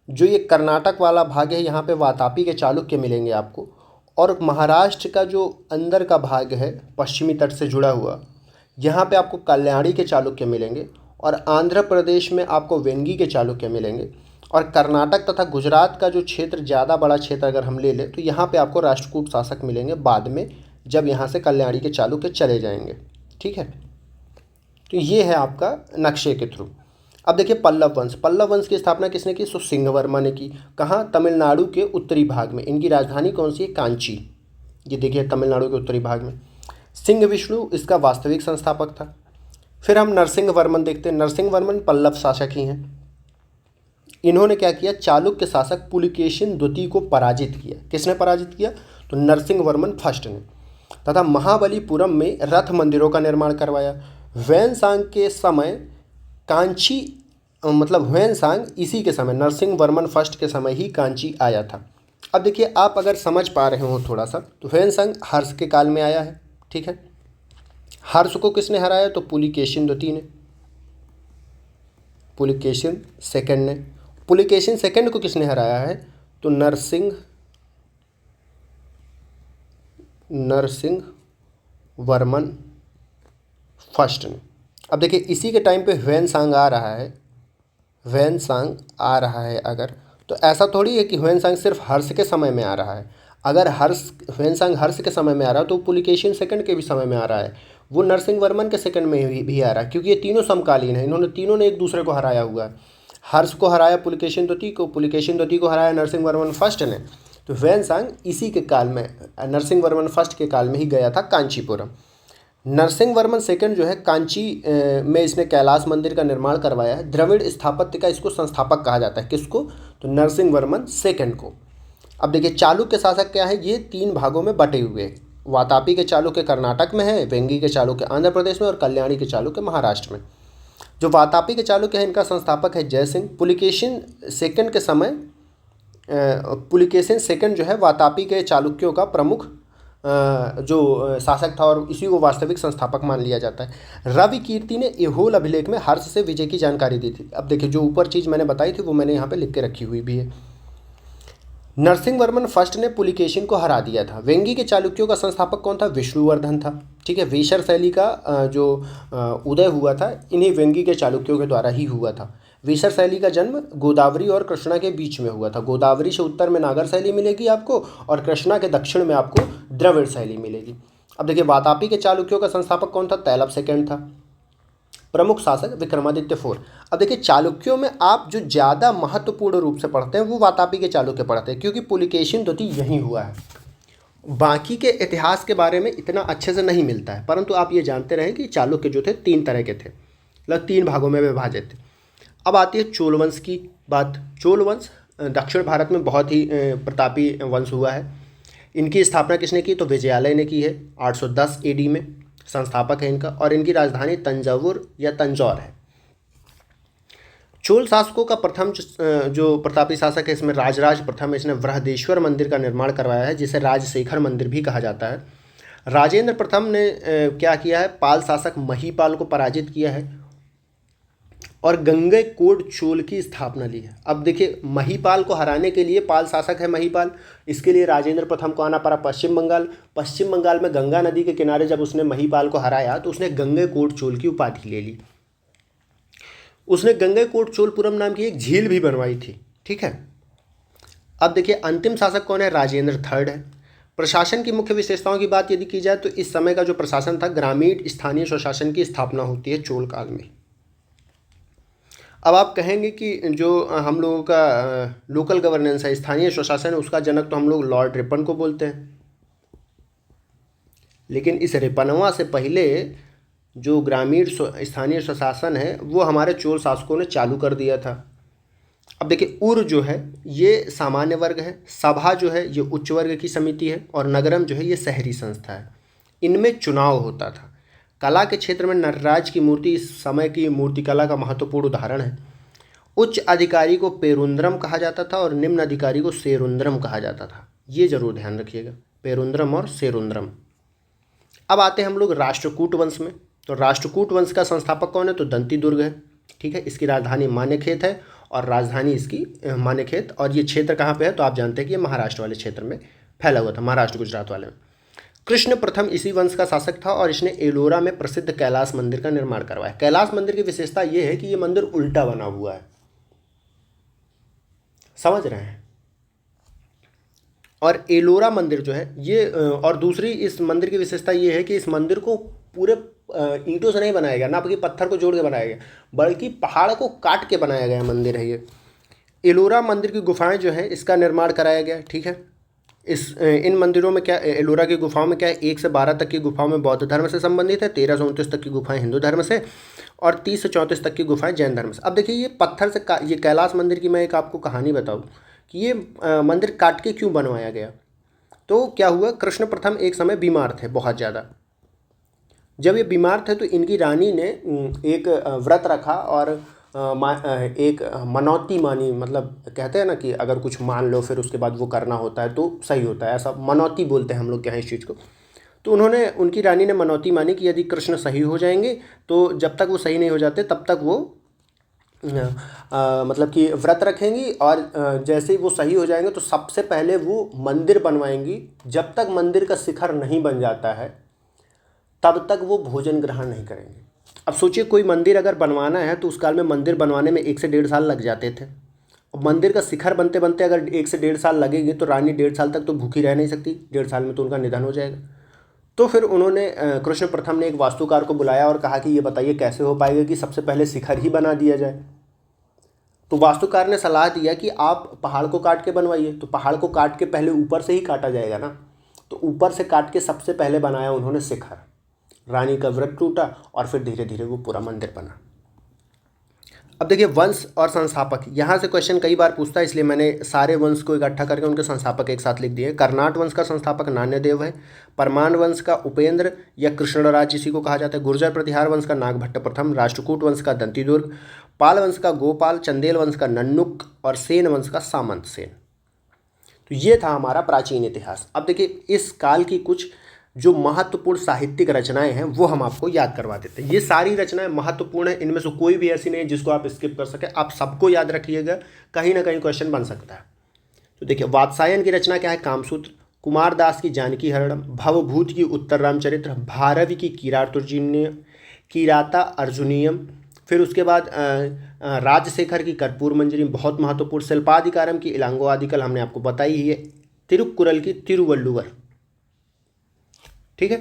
जो ये कर्नाटक वाला भाग है यहाँ पे वातापी के चालुक्य मिलेंगे आपको। और महाराष्ट्र का जो अंदर का भाग है पश्चिमी तट से जुड़ा हुआ, यहाँ पे आपको कल्याणी के चालुक्य मिलेंगे। और आंध्र प्रदेश में आपको वेंगी के चालुक्य मिलेंगे। और कर्नाटक तथा गुजरात का जो क्षेत्र, ज़्यादा बड़ा क्षेत्र अगर हम ले लें, तो यहाँ पे आपको राष्ट्रकूट शासक मिलेंगे बाद में, जब यहाँ से कल्याणी के चालुक्य चले जाएंगे। ठीक है, तो ये है आपका नक्शे के थ्रू। अब देखिए पल्लव वंश, पल्लव वंश की स्थापना किसने की, सो सिंहवर्मा ने की। कहाँ, तमिलनाडु के उत्तरी भाग में। इनकी राजधानी कौन सी है, कांची। ये देखिए तमिलनाडु के उत्तरी भाग में। सिंह विष्णु इसका वास्तविक संस्थापक था। फिर हम नरसिंह वर्मन देखते हैं। नरसिंह वर्मन पल्लव शासक ही हैं। इन्होंने क्या किया, चालुक्य शासक पुलिकेशिन द्वितीय को पराजित किया। किसने पराजित किया, तो नरसिंह वर्मन फर्स्ट ने। तथा महाबलीपुरम में रथ मंदिरों का निर्माण करवाया। वैनसांग के समय कांची, मतलब वैनसांग इसी के समय, नरसिंह वर्मन फर्स्ट के समय ही कांची आया था। अब देखिए आप अगर समझ पा रहे हो थोड़ा सा, तो वैनसांग हर्ष के काल में आया है। ठीक है, हर्ष को किसने हराया, तो पुलिकेशिन द्वितीय ने, पुलिकेशिन सेकंड ने। पुलिकेशिन सेकंड को किसने हराया है, तो नरसिंह वर्मन फर्स्ट ने। अब देखिए इसी के टाइम पे वैनसांग आ रहा है, वैनसांग आ रहा है अगर, तो ऐसा थोड़ी है कि वैनसांग सिर्फ हर्ष के समय में आ रहा है। अगर वैनसांग हर्ष के समय में आ रहा है तो पुलिकेशिन सेकंड के भी समय में आ रहा है, वो नरसिंह वर्मन के सेकंड में भी आ रहा है, क्योंकि ये तीनों समकालीन है। इन्होंने तीनों ने एक दूसरे को हराया हुआ है। हर्ष को हराया पुलिकेशिन द्वितीय को, पुलिकेशिन द्वितीय को हराया नरसिंह वर्मन फर्स्ट ने। तो वैनसांग इसी के काल में, नरसिंह वर्मन फर्स्ट के काल में ही गया था कांचीपुरम। नरसिंह वर्मन सेकंड जो है कांची में इसने कैलाश मंदिर का निर्माण करवाया है। द्रविड़ स्थापत्य का इसको संस्थापक कहा जाता है। किसको, तो नरसिंह वर्मन सेकंड को। अब देखिए चालुक्य शासक क्या है, ये 3 भागों में बटे हुए हैं। वातापी के चालुक्य कर्नाटक में है, वेंगी के चालुक्य आंध्र प्रदेश में और कल्याणी के चालुक्य महाराष्ट्र में। जो वातापी के चालुक्य है इनका संस्थापक है जयसिंह। पुलिकेशिन सेकंड के समय पुलिकेशिन सेकंड जो है वातापी के चालुक्यों का प्रमुख जो शासक था और इसी को वास्तविक संस्थापक मान लिया जाता है। रवि कीर्ति ने ऐहोल अभिलेख में हर्ष से विजय की जानकारी दी थी। अब देखिए जो ऊपर चीज़ मैंने बताई थी वो मैंने यहाँ पे लिख के रखी हुई भी है। नरसिंहवर्मन फर्स्ट ने पुलिकेशिन को हरा दिया था। वेंगी के चालुक्यों का संस्थापक कौन था? विष्णुवर्धन था। ठीक है, वेशर शैली का जो उदय हुआ था इन्हीं वेंगी के चालुक्यों के द्वारा ही हुआ था। वेशर शैली का जन्म गोदावरी और कृष्णा के बीच में हुआ था। गोदावरी से उत्तर में नागर शैली मिलेगी आपको और कृष्णा के दक्षिण में आपको द्रविड़ शैली मिलेगी। अब देखिए वातापी के चालुक्यों का संस्थापक कौन था? तैलप सेकंड था। प्रमुख शासक विक्रमादित्य फोर। अब देखिए चालुक्यों में आप जो ज़्यादा महत्वपूर्ण रूप से पढ़ते हैं वो वातापी के चालुक्य पढ़ते हैं, क्योंकि पुलिकेशिन द्वितीय यहीं हुआ है। बाकी के इतिहास के बारे में इतना अच्छे से नहीं मिलता है, परंतु आप ये जानते रहें कि चालुक्य जो थे 3 तरह के थे, मतलब 3 भागों में विभाजित थे। अब आती है चोल वंश की बात। चोल वंश दक्षिण भारत में बहुत ही प्रतापी वंश हुआ है। इनकी स्थापना किसने की? तो विजयालय ने की है 810 AD में। संस्थापक है इनका और इनकी राजधानी तंजावुर या तंजौर है। चोल शासकों का प्रथम जो प्रतापी शासक है इसमें राजराज प्रथम, इसने बृहदेश्वर मंदिर का निर्माण करवाया है जिसे राजशेखर मंदिर भी कहा जाता है। राजेंद्र प्रथम ने क्या किया है? पाल शासक महीपाल को पराजित किया है और गंगैकोंड चोल की स्थापना ली है। अब देखिए महीपाल को हराने के लिए, पाल शासक है महीपाल, इसके लिए राजेंद्र प्रथम को आना पड़ा पश्चिम बंगाल। पश्चिम बंगाल में गंगा नदी के किनारे जब उसने महीपाल को हराया तो उसने गंगैकोंड चोल की उपाधि ले ली। उसने गंगैकोंड चोलपुरम नाम की एक झील भी बनवाई थी। ठीक है, अब देखिए अंतिम शासक कौन है? राजेंद्र थर्ड है। प्रशासन की मुख्य विशेषताओं की बात यदि की जाए तो इस समय का जो प्रशासन था ग्रामीण स्थानीय स्वशासन की स्थापना होती है चोल काल में। अब आप कहेंगे कि जो हम लोगों का लोकल गवर्नेंस है, स्थानीय स्वशासन है, उसका जनक तो हम लोग लॉर्ड रिपन को बोलते हैं, लेकिन इस रिपनवा से पहले जो ग्रामीण स्थानीय स्वशासन है वो हमारे चोल शासकों ने चालू कर दिया था। अब देखिए उर जो है ये सामान्य वर्ग है, सभा जो है ये उच्च वर्ग की समिति है और नगरम जो है ये शहरी संस्था है। इनमें चुनाव होता था। कला के क्षेत्र में नटराज की मूर्ति इस समय की मूर्तिकला का महत्वपूर्ण उदाहरण है। उच्च अधिकारी को पेरुंद्रम कहा जाता था और निम्न अधिकारी को सेरुंद्रम कहा जाता था। ये जरूर ध्यान रखिएगा, पेरुंद्रम और सेरुंद्रम। अब आते हैं हम लोग राष्ट्रकूट वंश में। तो राष्ट्रकूट वंश का संस्थापक कौन है? तो दंती दुर्ग है। ठीक है, इसकी राजधानी मान्यखेत है और राजधानी इसकी मान्यखेत, और ये क्षेत्र कहाँ पे है? तो आप जानते हैं कि ये महाराष्ट्र वाले क्षेत्र में फैला हुआ था, महाराष्ट्र गुजरात वाले में। कृष्ण प्रथम इसी वंश का शासक था और इसने एलोरा में प्रसिद्ध कैलाश मंदिर का निर्माण करवाया। कैलाश मंदिर की विशेषता ये है कि ये मंदिर उल्टा बना हुआ है, समझ रहे हैं। और एलोरा मंदिर जो है ये और दूसरी इस मंदिर की विशेषता ये है कि इस मंदिर को पूरे ईंटों से नहीं बनाया गया, ना कि पत्थर को जोड़ के बनाया गया, बल्कि पहाड़ को काट के बनाया गया मंदिर है ये। एलोरा मंदिर की गुफाएं जो है इसका निर्माण कराया गया। ठीक है, इन मंदिरों में क्या, एलोरा की गुफाओं में क्या है, 1 से 12 तक की गुफाओं में बौद्ध धर्म से संबंधित है, 13 से 29 तक की गुफाएं हिंदू धर्म से और 30 से 34 तक की गुफाएं जैन धर्म से। अब देखिए ये पत्थर से ये कैलाश मंदिर की मैं एक आपको कहानी बताऊँ कि ये मंदिर काट के क्यों बनवाया गया। तो क्या हुआ, कृष्ण प्रथम एक समय बीमार थे बहुत ज़्यादा। जब ये बीमार थे तो इनकी रानी ने एक व्रत रखा और एक मनौती मानी, मतलब कहते हैं ना कि अगर कुछ मान लो फिर उसके बाद वो करना होता है तो सही होता है, ऐसा मनौती बोलते हैं हम लोग यहाँ इस चीज़ को। तो उनकी रानी ने मनौती मानी कि यदि कृष्ण सही हो जाएंगे तो जब तक वो सही नहीं हो जाते तब तक वो मतलब कि व्रत रखेंगी और जैसे ही वो सही हो जाएंगे तो सबसे पहले वो मंदिर बनवाएंगी। जब तक मंदिर का शिखर नहीं बन जाता है तब तक वो भोजन ग्रहण नहीं करेंगे। अब सोचिए कोई मंदिर अगर बनवाना है तो उस काल में मंदिर बनवाने में 1 से 1.5 साल लग जाते थे। अब मंदिर का शिखर बनते बनते अगर 1 से 1.5 साल लगेंगे तो रानी 1.5 साल तक तो भूखी रह नहीं सकती, 1.5 साल में तो उनका निधन हो जाएगा। तो फिर उन्होंने कृष्ण प्रथम ने एक वास्तुकार को बुलाया और कहा कि ये बताइए कैसे हो पाएगा कि सबसे पहले शिखर ही बना दिया जाए। तो वास्तुकार ने सलाह दिया कि आप पहाड़ को काट के बनवाइए। तो पहाड़ को काट के पहले ऊपर से ही काटा जाएगा ना, तो ऊपर से काट के सबसे पहले बनाया उन्होंने शिखर। रानी का व्रत टूटा और फिर धीरे धीरे वो पूरा मंदिर बना। अब देखिए वंश और संस्थापक, यहाँ से क्वेश्चन कई बार पूछता है, इसलिए मैंने सारे वंश को इकट्ठा करके उनके संस्थापक एक साथ लिख दिए। कर्नाट वंश का संस्थापक नान्यदेव है। परमान वंश का उपेंद्र या कृष्णराज इसी को कहा जाता है। गुर्जर प्रतिहार वंश का नागभट्ट प्रथम। राष्ट्रकूट वंश का दंतीदुर्ग। पाल वंश का गोपाल। चंदेल वंश का नन्नुक। और सेन वंश का सामंत सेन। तो ये था हमारा प्राचीन इतिहास। अब देखिए इस काल की कुछ जो महत्वपूर्ण साहित्यिक रचनाएं हैं वो हम आपको याद करवा देते हैं। ये सारी रचनाएं महत्वपूर्ण हैं, इनमें से कोई भी ऐसी नहीं है जिसको आप स्किप कर सके। आप सबको याद रखिएगा, कहीं ना कहीं क्वेश्चन बन सकता है। तो देखिए वात्सायन की रचना क्या है? कामसूत्र। कुमारदास की जानकी हरणम। भवभूत की उत्तर रामचरित्र। भारवी की किरातुर्जिन्य किराता अर्जुनियम। फिर उसके बाद राजशेखर की कर्पूर मंजरी बहुत महत्वपूर्ण। शिल्पाधिकारम की इलांगो आदिकल हमने आपको बताई ही है। तिरुक्कुरल की तिरुवल्लुवर, ठीक है।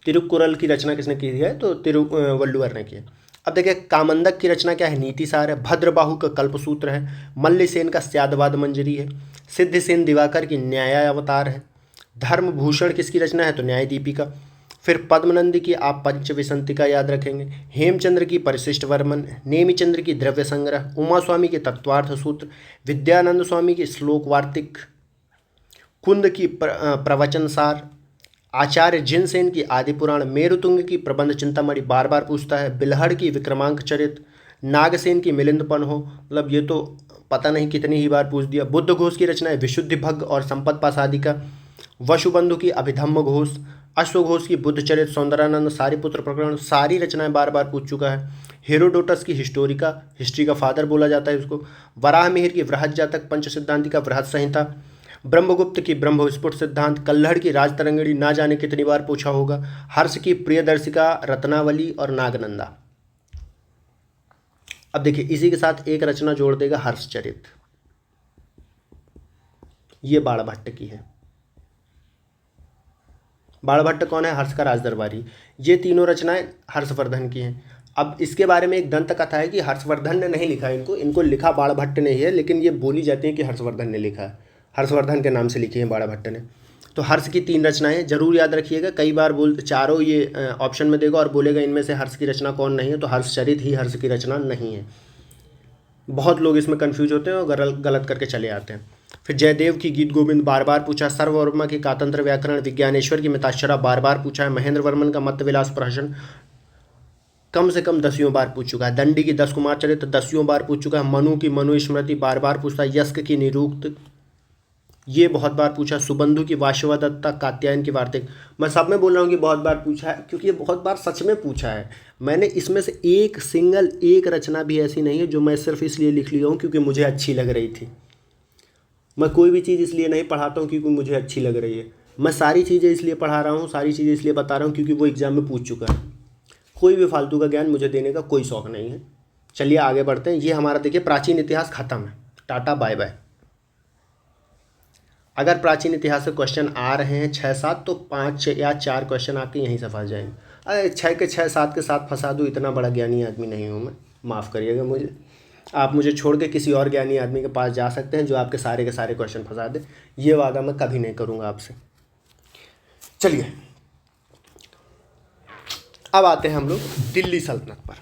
तिरुक्कुरल की रचना किसने की है? तो तिरुवल्लुवर ने की है। अब देखिए कामंदक की रचना क्या है? नीतिसार है। भद्रबाहु का कल्पसूत्र है। मल्लसेन का स्यादवाद मंजरी है। सिद्धसेन दिवाकर की न्यायावतार है। धर्मभूषण किसकी रचना है? तो न्याय दीपिका। फिर पद्मनंदी की आप पंचविसंतिका याद रखेंगे। हेमचंद्र की परिशिष्ट वर्मन। नेमिचंद्र की द्रव्य संग्रह। उमा स्वामी की तत्वार्थ सूत्र। विद्यानंद स्वामी की श्लोक वार्तिक। कुंद की प्रवचन सार। आचार्य जिनसेन की आदि पुराण। मेरुतुंग की प्रबंध चिंतामणि बार बार पूछता है। बिल्हड़ की विक्रमांक चरित। नागसेन की मिलिंदपन हो, मतलब ये तो पता नहीं कितनी ही बार पूछ दिया। बुद्ध घोष की रचना है विशुद्धि भग्ग और संपत पासादिका। वसुबंधु की अभिधम्म घोष। अश्वघोष की बुद्ध चरित। सौंदरानंद सारिपुत्र प्रकरण, सारी रचनाएं बार बार पूछ चुका है। हेरोडोटस की हिस्ट्री का फादर बोला जाता है उसको। वराह मिहिर की वृहद जातक। पंच सिद्धांति का वृहद संहिता। ब्रह्मगुप्त की ब्रह्म विस्फुट सिद्धांत। कल्हड़ की राजतरंगिणी ना जाने कितनी बार पूछा होगा। हर्ष की प्रियदर्शिका, रत्नावली और नागनंदा। अब देखिए इसी के साथ एक रचना जोड़ देगा हर्षचरित, ये बाणभट्ट की है। बाणभट्ट कौन है? हर्ष का राजदरबारी। ये तीनों रचनाएं हर्षवर्धन की हैं। अब इसके बारे में एक दंत कथा है कि हर्षवर्धन ने नहीं लिखा इनको लिखा बाणभट्ट ने ही है, लेकिन ये बोली जाती है कि हर्षवर्धन ने लिखा है। हर्षवर्धन के नाम से लिखी है बाणभट्ट ने। तो हर्ष की 3 रचनाएं जरूर याद रखिएगा। कई बार चारों ये ऑप्शन में देगा और बोलेगा इनमें से हर्ष की रचना कौन नहीं है, तो हर्षचरित ही हर्ष की रचना नहीं है। बहुत लोग इसमें कन्फ्यूज होते हैं और गलत करके चले आते हैं। फिर जयदेव की गीत गोविंद बार बार पूछा। सर्ववर्मा की कातंत्र व्याकरण। विज्ञानेश्वर की मिताक्षरा बार बार पूछा है। महेंद्र वर्मन का मत्त विलास प्रहसन कम से कम 10 बार पूछ चुका है। दंडी की 10 कुमार चरित्र 10 बार पूछ चुका है। मनु की मनु स्मृति बार बार पूछता है। यस्क की निरुक्त ये बहुत बार पूछा। सुबंधु की वाशवदत्ता। कात्यायन की वार्तिक। मैं सब में बोल रहा हूँ कि बहुत बार पूछा है क्योंकि ये बहुत बार सच में पूछा है। मैंने इसमें से एक रचना भी ऐसी नहीं है जो मैं सिर्फ इसलिए लिख लिया हूँ क्योंकि मुझे अच्छी लग रही थी। मैं कोई भी चीज़ इसलिए नहीं पढ़ाता हूँ क्योंकि मुझे अच्छी लग रही है। मैं सारी चीज़ें इसलिए पढ़ा रहा हूँ, सारी चीज़ें इसलिए बता रहा हूँ क्योंकि वो एग्ज़ाम में पूछ चुका है। कोई भी फालतू का ज्ञान मुझे देने का कोई शौक़ नहीं है। चलिए आगे बढ़ते हैं। ये हमारा देखिए प्राचीन इतिहास ख़त्म है। Tata bye bye. अगर प्राचीन इतिहास से क्वेश्चन आ रहे हैं 6-7 तो 5 या 4 क्वेश्चन आपके यहीं से फंस जाएंगे। अरे 6 के 6-7 के साथ फंसा दूँ, इतना बड़ा ज्ञानी आदमी नहीं हूँ मैं, माफ़ करिएगा मुझे। आप मुझे छोड़ के किसी और ज्ञानी आदमी के पास जा सकते हैं जो आपके सारे के सारे क्वेश्चन फंसा दे। ये वादा मैं कभी नहीं करूँगा आपसे। चलिए अब आते हैं हम लोग दिल्ली सल्तनत पर।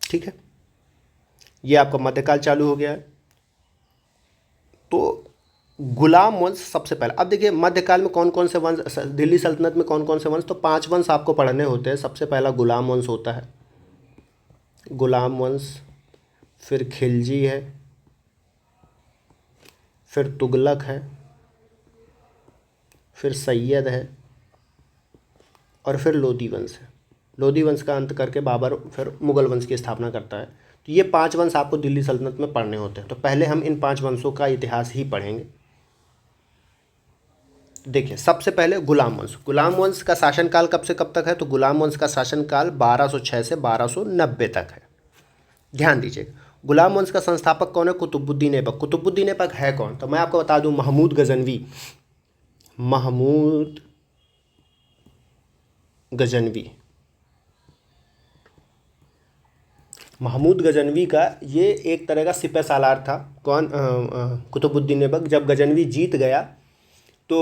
ठीक है, ये आपका मध्यकाल चालू हो गया है। तो गुलाम वंश सबसे पहले। अब देखिए मध्यकाल में कौन कौन से वंश, दिल्ली सल्तनत में कौन कौन से वंश, तो 5 वंश आपको पढ़ने होते हैं। सबसे पहला गुलाम वंश होता है, गुलाम वंश। फिर खिलजी है, फिर तुगलक है, फिर सैयद है और फिर लोधी वंश है। लोधी वंश का अंत करके बाबर फिर मुगल वंश की स्थापना करता है। तो ये 5 वंश आपको दिल्ली सल्तनत में पढ़ने होते हैं। तो पहले हम इन 5 वंशों का इतिहास ही पढ़ेंगे। देखिए सबसे पहले गुलाम वंश। गुलाम वंश का शासनकाल कब से कब तक है? तो गुलाम वंश का शासनकाल 1206 से 1290 तक है। ध्यान दीजिए, गुलाम वंश का संस्थापक कौन है? कुतुबुद्दीन ऐबक। कुतुबुद्दीन ऐबक है कौन? तो मैं आपको बता दूं, महमूद गजनवी। महमूद गजनवी, महमूद गजनवी का ये एक तरह का सिपह सालार था। कौन? कुतुबुद्दीन ऐबक। जब गजनवी जीत गया तो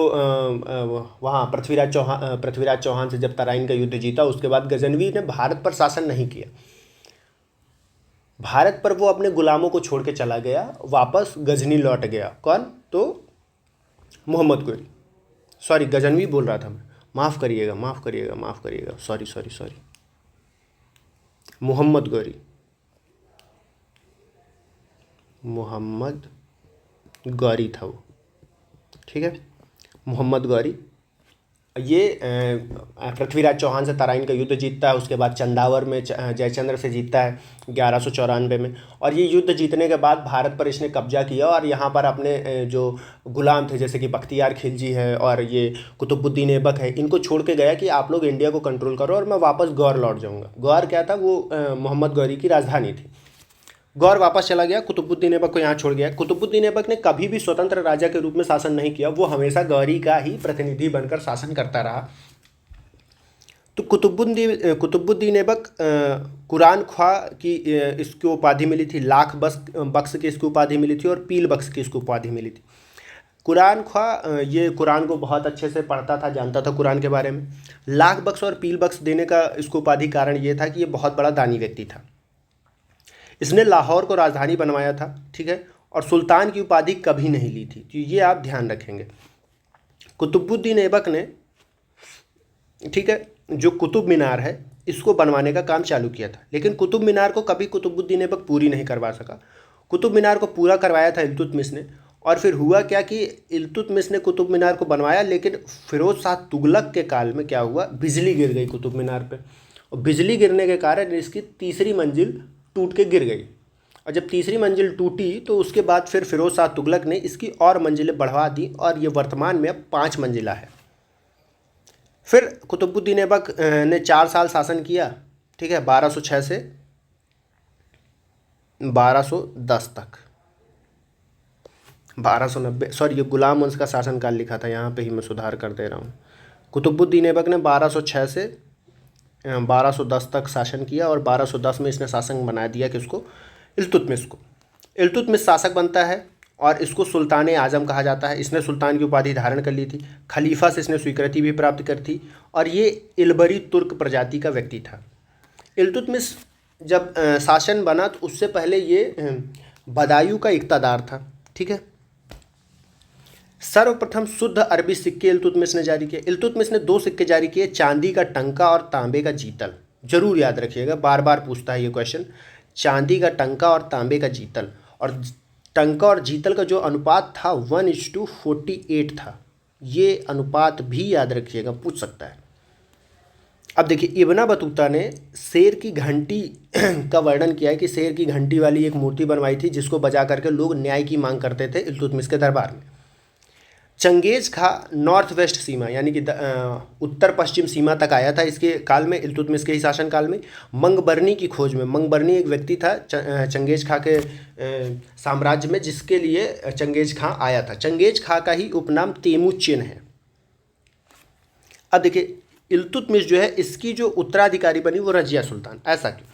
वहाँ पृथ्वीराज चौहान से जब तराइन का युद्ध जीता, उसके बाद गजनवी ने भारत पर शासन नहीं किया। भारत पर वो अपने गुलामों को छोड़ के चला गया, वापस गजनी लौट गया। कौन? तो मोहम्मद गोरी, सॉरी गजनवी बोल रहा था मैं, माफ़ करिएगा, सॉरी, मोहम्मद गौरी था वो, ठीक है, मोहम्मद गौरी। ये पृथ्वीराज चौहान से तराइन का युद्ध जीतता है, उसके बाद चंदावर में जयचंद्र से जीतता है 1194 में। और ये युद्ध जीतने के बाद भारत पर इसने कब्जा किया और यहाँ पर अपने जो गुलाम थे, जैसे कि बख्तियार खिलजी है और ये कुतुबुद्दीन ऐबक है, इनको छोड़ के गया कि आप लोग इंडिया को कंट्रोल करो और मैं वापस गौर लौट जाऊँगा। गौर क्या था? वो मोहम्मद गौरी की राजधानी थी। गौर वापस चला गया, कुतुबुद्दीन ऐबक को यहाँ छोड़ गया। कुतुबुद्दीन ऐबक ने कभी भी स्वतंत्र राजा के रूप में शासन नहीं किया, वो हमेशा गौरी का ही प्रतिनिधि बनकर शासन करता रहा। तो कुतुबुद्दीन ऐबक कुरान ख्वा की इसको उपाधि मिली थी, लाख बख्श की इसकी उपाधि मिली थी और पील बख्श की इसको उपाधि मिली थी। कुरान ख्वा ये कुरान को बहुत अच्छे से पढ़ता था, जानता था कुरान के बारे में। लाख बख्श और पील बख्श देने का इसको उपाधि कारण ये था कि ये बहुत बड़ा दानी व्यक्ति था। इसने लाहौर को राजधानी बनवाया था, ठीक है, और सुल्तान की उपाधि कभी नहीं ली थी, तो ये आप ध्यान रखेंगे। कुतुबुद्दीन ऐबक ने, ठीक है, जो कुतुब मीनार है इसको बनवाने का काम चालू किया था, लेकिन कुतुब मीनार को कभी कुतुबुद्दीन ऐबक पूरी नहीं करवा सका। कुतुब मीनार को पूरा करवाया था इल्तुतमिश ने, और फिर हुआ क्या कि इल्तुतमिश ने कुतुब मीनार को बनवाया, लेकिन फिरोज शाह तुगलक के काल में क्या हुआ, बिजली गिर गई कुतुब मीनार पे, और बिजली गिरने के कारण इसकी तीसरी मंजिल टूट के गिर गई। और जब तीसरी मंजिल टूटी तो उसके बाद फिर फिरोज शाह तुगलक ने इसकी और मंजिलें बढ़वा दी और ये वर्तमान में अब 5 मंजिला है। फिर कुतुबुद्दीन ऐबक ने 4 साल शासन किया, ठीक है, 1206 से 1210 तक, 1290, सॉरी ये गुलाम वंश का शासनकाल लिखा था, यहाँ पे ही मैं सुधार कर दे रहा हूँ। कुतुबुद्दीन ऐबक ने 1206 से 1210 तक शासन किया और 1210 में इसने शासक बना दिया किसको, इल्तुतमिश को। इल्तुतमिश शासक बनता है और इसको सुल्तान आजम कहा जाता है। इसने सुल्तान की उपाधि धारण कर ली थी, खलीफा से इसने स्वीकृति भी प्राप्त कर थी, और ये इलबरी तुर्क प्रजाति का व्यक्ति था। इल्तुतमिश जब शासन बना तो उससे पहले ये बदायूं का इक़्तिदार था, ठीक है। सर्वप्रथम शुद्ध अरबी सिक्के इल्तुतमिश ने जारी किए। इल्तुतमिश ने 2 सिक्के जारी किए, चांदी का टंका और तांबे का जीतल। जरूर याद रखिएगा, बार बार पूछता है ये क्वेश्चन, चांदी का टंका और तांबे का जीतल। और टंका और जीतल का जो अनुपात था 1:48 था, ये अनुपात भी याद रखिएगा, पूछ सकता है। अब देखिए, इब्न बतूता ने शेर की घंटी का वर्णन किया है कि शेर की घंटी वाली एक मूर्ति बनवाई थी जिसको बजा करके लोग न्याय की मांग करते थे इल्तुतमिश के दरबार में। चंगेज खां नॉर्थ वेस्ट सीमा यानी कि उत्तर पश्चिम सीमा तक आया था इसके काल में, इल्तुतमिश के ही शासन काल में। मंगबरनी की खोज में, मंगबरनी एक व्यक्ति था चंगेज खां के साम्राज्य में, जिसके लिए चंगेज खां आया था। चंगेज खां का ही उपनाम तेमुचिन है। अब देखिए, इल्तुतमिश जो है इसकी जो उत्तराधिकारी बनी वो रजिया सुल्तान। ऐसा क्यों?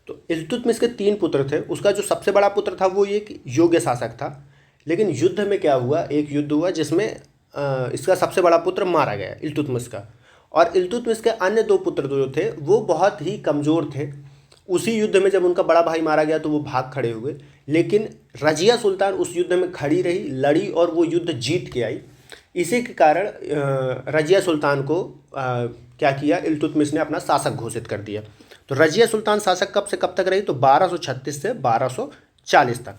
तो इल्तुतमिश के 3 पुत्र थे, उसका जो सबसे बड़ा पुत्र था वो एक योग्य शासक था, लेकिन युद्ध में क्या हुआ, एक युद्ध हुआ जिसमें इसका सबसे बड़ा पुत्र मारा गया इल्तुतमिश का, और इल्तुतमिश के अन्य 2 पुत्र जो थे वो बहुत ही कमज़ोर थे। उसी युद्ध में जब उनका बड़ा भाई मारा गया तो वो भाग खड़े हुए, लेकिन रजिया सुल्तान उस युद्ध में खड़ी रही, लड़ी और वो युद्ध जीत के आई। इसी के कारण रजिया सुल्तान को क्या किया, इल्तुतमिश ने अपना शासक घोषित कर दिया। तो रजिया सुल्तान शासक कब से कब तक रही, तो 1236 से 1240 तक,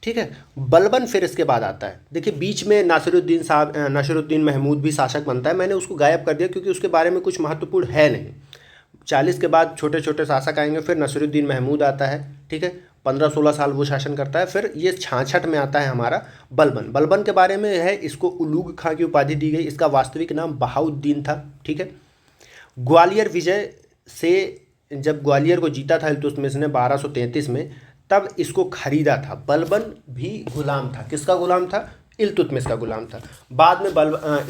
ठीक है। बलबन फिर इसके बाद आता है। देखिए, बीच में नासिरुद्दीन महमूद भी शासक बनता है, मैंने उसको गायब कर दिया क्योंकि उसके बारे में कुछ महत्वपूर्ण है नहीं। 40 के बाद छोटे छोटे शासक आएंगे, फिर नासिरुद्दीन महमूद आता है, ठीक है, 15-16 साल वो शासन करता है। फिर ये 66 में आता है हमारा बलबन। बलबन के बारे में है, इसको उलूग खां की उपाधि दी गई, इसका वास्तविक नाम बहाउद्दीन था, ठीक है। ग्वालियर विजय से जब ग्वालियर को जीता था इल्तुतमिश ने 1233 में, तब इसको खरीदा था। बलबन भी गुलाम था, किसका गुलाम था, इल्तुतमिश का गुलाम था। बाद में